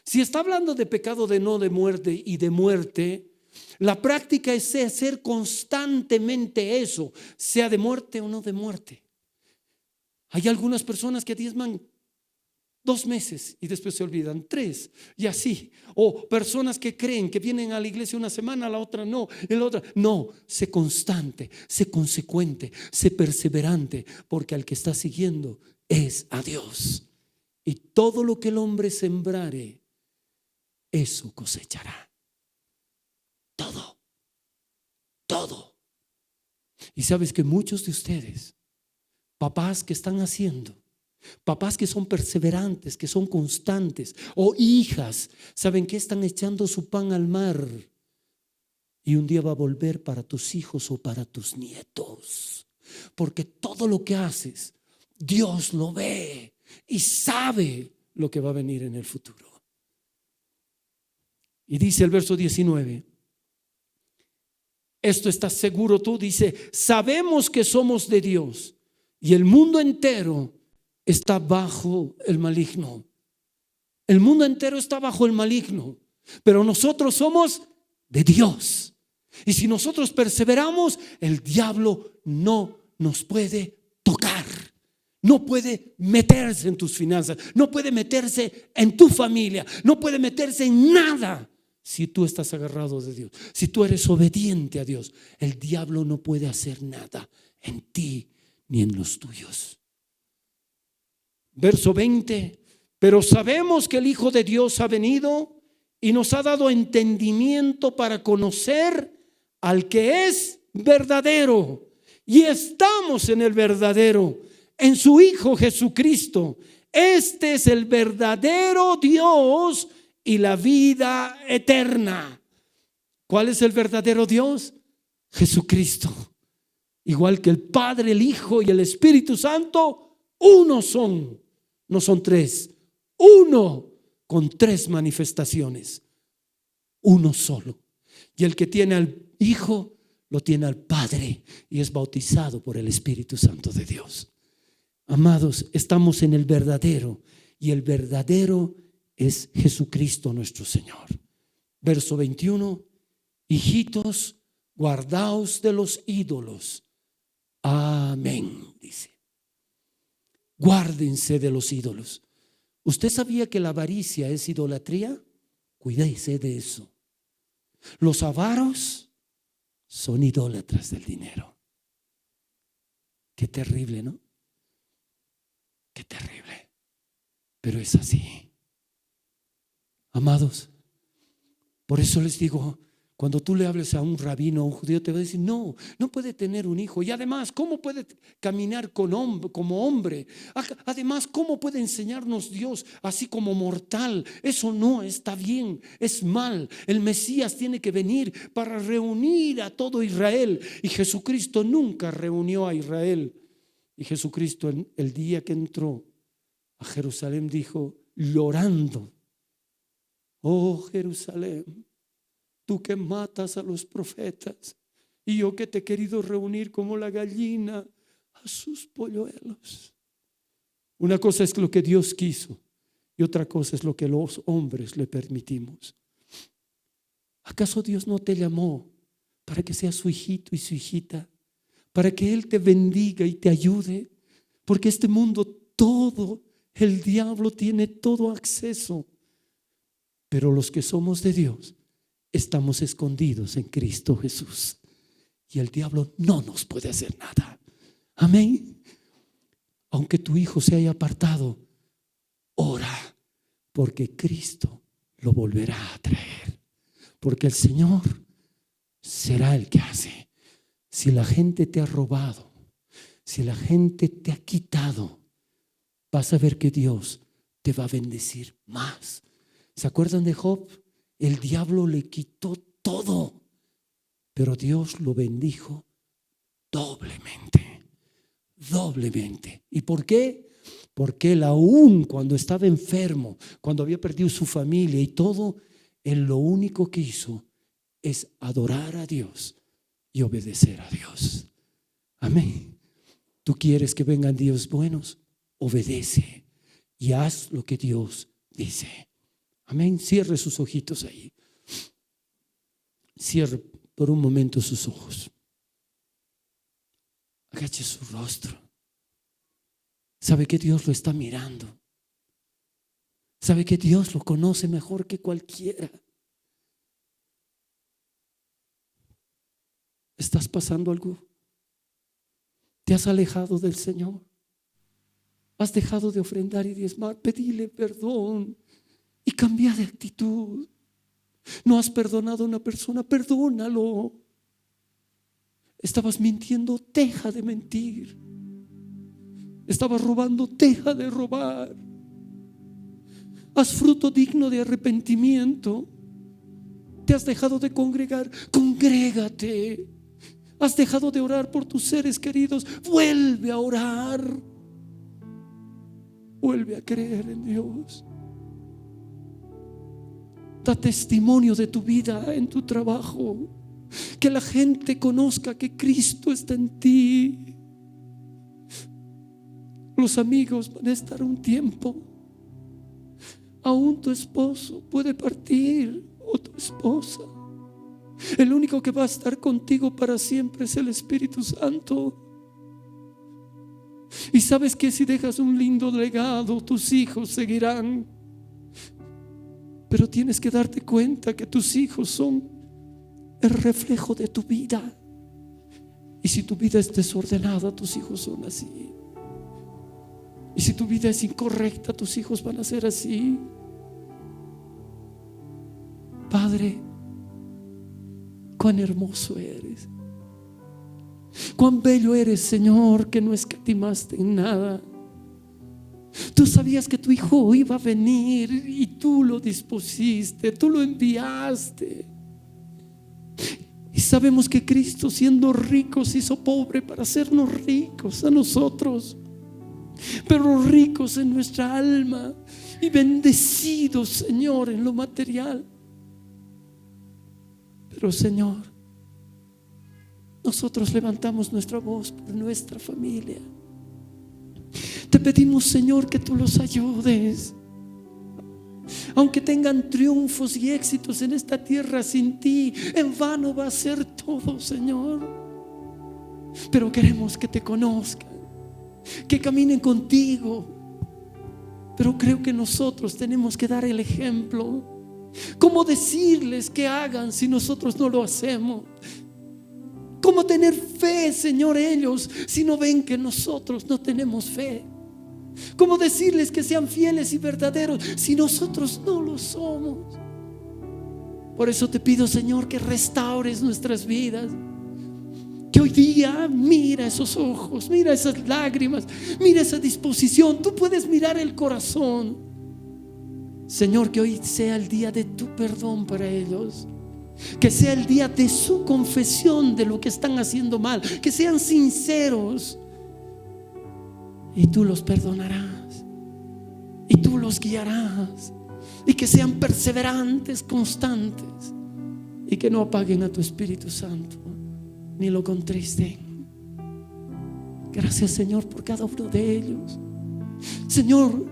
Si está hablando de pecado de no de muerte y de muerte, la práctica es hacer constantemente eso, sea de muerte o no de muerte. Hay algunas personas que diezman 2 meses y después se olvidan, 3 y así. O personas que creen que vienen a la iglesia una semana, la otra no, y la otra no. Sé constante, sé consecuente, sé perseverante, porque al que está siguiendo es a Dios. Y todo lo que el hombre sembrare, eso cosechará. Todo, todo. Y sabes que muchos de ustedes, papás que están haciendo, papás que son perseverantes, que son constantes, o hijas, ¿saben qué? Están echando su pan al mar y un día va a volver para tus hijos o para tus nietos, porque todo lo que haces, Dios lo ve y sabe lo que va a venir en el futuro. Y dice el verso 19: esto estás seguro tú, dice: sabemos que somos de Dios y el mundo entero está bajo el maligno. El mundo entero está bajo el maligno, pero nosotros somos de Dios. Y si nosotros perseveramos, el diablo no nos puede tocar. No puede meterse en tus finanzas, no puede meterse en tu familia, no puede meterse en nada. Si tú estás agarrado de Dios, si tú eres obediente a Dios, el diablo no puede hacer nada en ti ni en los tuyos. Verso 20: pero sabemos que el Hijo de Dios ha venido y nos ha dado entendimiento para conocer al que es verdadero, y estamos en el verdadero, en su Hijo Jesucristo. Este es el verdadero Dios y la vida eterna. ¿Cuál es el verdadero Dios? Jesucristo. Igual que el Padre, el Hijo y el Espíritu Santo, uno son, no son 3, uno con 3 manifestaciones, uno solo. Y el que tiene al Hijo lo tiene al Padre y es bautizado por el Espíritu Santo de Dios. Amados, estamos en el verdadero, y el verdadero es Jesucristo nuestro Señor. Verso 21: hijitos, guardaos de los ídolos. Amén, dice. Guárdense de los ídolos. ¿Usted sabía que la avaricia es idolatría? Cuídese de eso. Los avaros son idólatras del dinero. Qué terrible, ¿no? Qué terrible. Pero es así. Amados, por eso les digo, cuando tú le hables a un rabino, a un judío, te va a decir: no, no puede tener un hijo. Y además, ¿cómo puede caminar como hombre? Además, ¿cómo puede enseñarnos Dios así como mortal? Eso no está bien, es mal. El Mesías tiene que venir para reunir a todo Israel. Y Jesucristo nunca reunió a Israel. Y Jesucristo, el día que entró a Jerusalén, dijo llorando: oh Jerusalén, tú que matas a los profetas, y yo que te he querido reunir como la gallina a sus polluelos. Una cosa es lo que Dios quiso y otra cosa es lo que los hombres le permitimos. ¿Acaso Dios no te llamó para que seas su hijito y su hijita? Para que Él te bendiga y te ayude. Porque este mundo, todo, el diablo tiene todo acceso. Pero los que somos de Dios estamos escondidos en Cristo Jesús. Y el diablo no nos puede hacer nada. Amén. Aunque tu hijo se haya apartado, ora, porque Cristo lo volverá a traer. Porque el Señor será el que hace. Si la gente te ha robado, si la gente te ha quitado, vas a ver que Dios te va a bendecir más. ¿Se acuerdan de Job? El diablo le quitó todo, pero Dios lo bendijo doblemente, doblemente. ¿Y por qué? Porque él aún cuando estaba enfermo, cuando había perdido su familia y todo, él lo único que hizo es adorar a Dios y obedecer a Dios. Amén. ¿Tú quieres que vengan días buenos? Obedece y haz lo que Dios dice. Amén. Cierre sus ojitos ahí. Cierre por un momento sus ojos. Agache su rostro. Sabe que Dios lo está mirando. Sabe que Dios lo conoce mejor que cualquiera. ¿Estás pasando algo? ¿Te has alejado del Señor? ¿Has dejado de ofrendar y diezmar? Pedile perdón y cambia de actitud. ¿No has perdonado a una persona? Perdónalo. Estabas mintiendo, deja de mentir. Estabas robando, deja de robar. Haz fruto digno de arrepentimiento. ¿Te has dejado de congregar? Congrégate. ¿Has dejado de orar por tus seres queridos? Vuelve a orar. Vuelve a creer en Dios. Da testimonio de tu vida en tu trabajo. Que la gente conozca que Cristo está en ti. Los amigos van a estar un tiempo. Aún tu esposo puede partir o tu esposa. El único que va a estar contigo para siempre es el Espíritu Santo. Y sabes que si dejas un lindo legado, tus hijos seguirán. Pero tienes que darte cuenta que tus hijos son el reflejo de tu vida. Y si tu vida es desordenada, tus hijos son así. Y si tu vida es incorrecta, tus hijos van a ser así. Padre, cuán hermoso eres. Cuán bello eres, Señor, que no escatimaste en nada. Tú sabías que tu hijo iba a venir y tú lo dispusiste, tú lo enviaste. Y sabemos que Cristo, siendo rico, se hizo pobre para hacernos ricos a nosotros, pero ricos en nuestra alma y bendecidos, Señor, en lo material. Pero, Señor, nosotros levantamos nuestra voz por nuestra familia. Te pedimos, Señor, que tú los ayudes. Aunque tengan triunfos y éxitos en esta tierra, sin ti en vano va a ser todo, Señor. Pero queremos que te conozcan, que caminen contigo. Pero creo que nosotros tenemos que dar el ejemplo. ¿Cómo decirles que hagan si nosotros no lo hacemos? ¿Cómo tener fe, Señor, ellos si no ven que nosotros no tenemos fe? ¿Cómo decirles que sean fieles y verdaderos si nosotros no lo somos? Por eso te pido, Señor, que restaures nuestras vidas. Que hoy día mira esos ojos, mira esas lágrimas, mira esa disposición. Tú puedes mirar el corazón. Señor, que hoy sea el día de tu perdón para ellos. Que sea el día de su confesión de lo que están haciendo mal. Que sean sinceros. Y tú los perdonarás. Y tú los guiarás. Y que sean perseverantes, constantes. Y que no apaguen a tu Espíritu Santo, ni lo contristen. Gracias, Señor, por cada uno de ellos. Señor,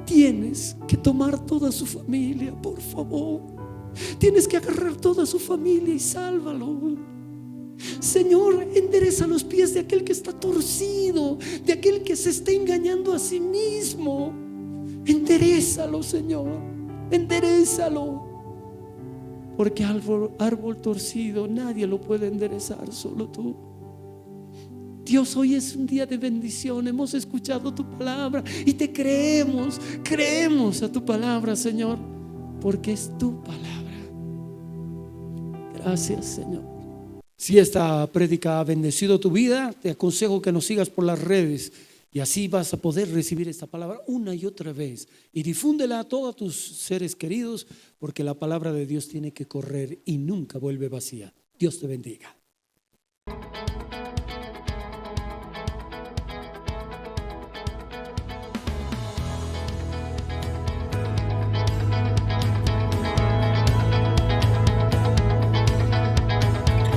tienes que tomar toda su familia, por favor. Tienes que agarrar toda su familia y sálvalo. Señor, endereza los pies de aquel que está torcido, de aquel que se está engañando a sí mismo. Enderézalo, Señor, enderézalo. Porque árbol torcido nadie lo puede enderezar, solo tú. Dios, hoy es un día de bendición. Hemos escuchado tu palabra y te creemos a tu palabra, Señor, porque es tu palabra. Gracias, Señor. Si esta prédica ha bendecido tu vida, te aconsejo que nos sigas por las redes. Y así vas a poder recibir esta palabra una y otra vez. Y difúndela a todos tus seres queridos, porque la palabra de Dios tiene que correr y nunca vuelve vacía. Dios te bendiga.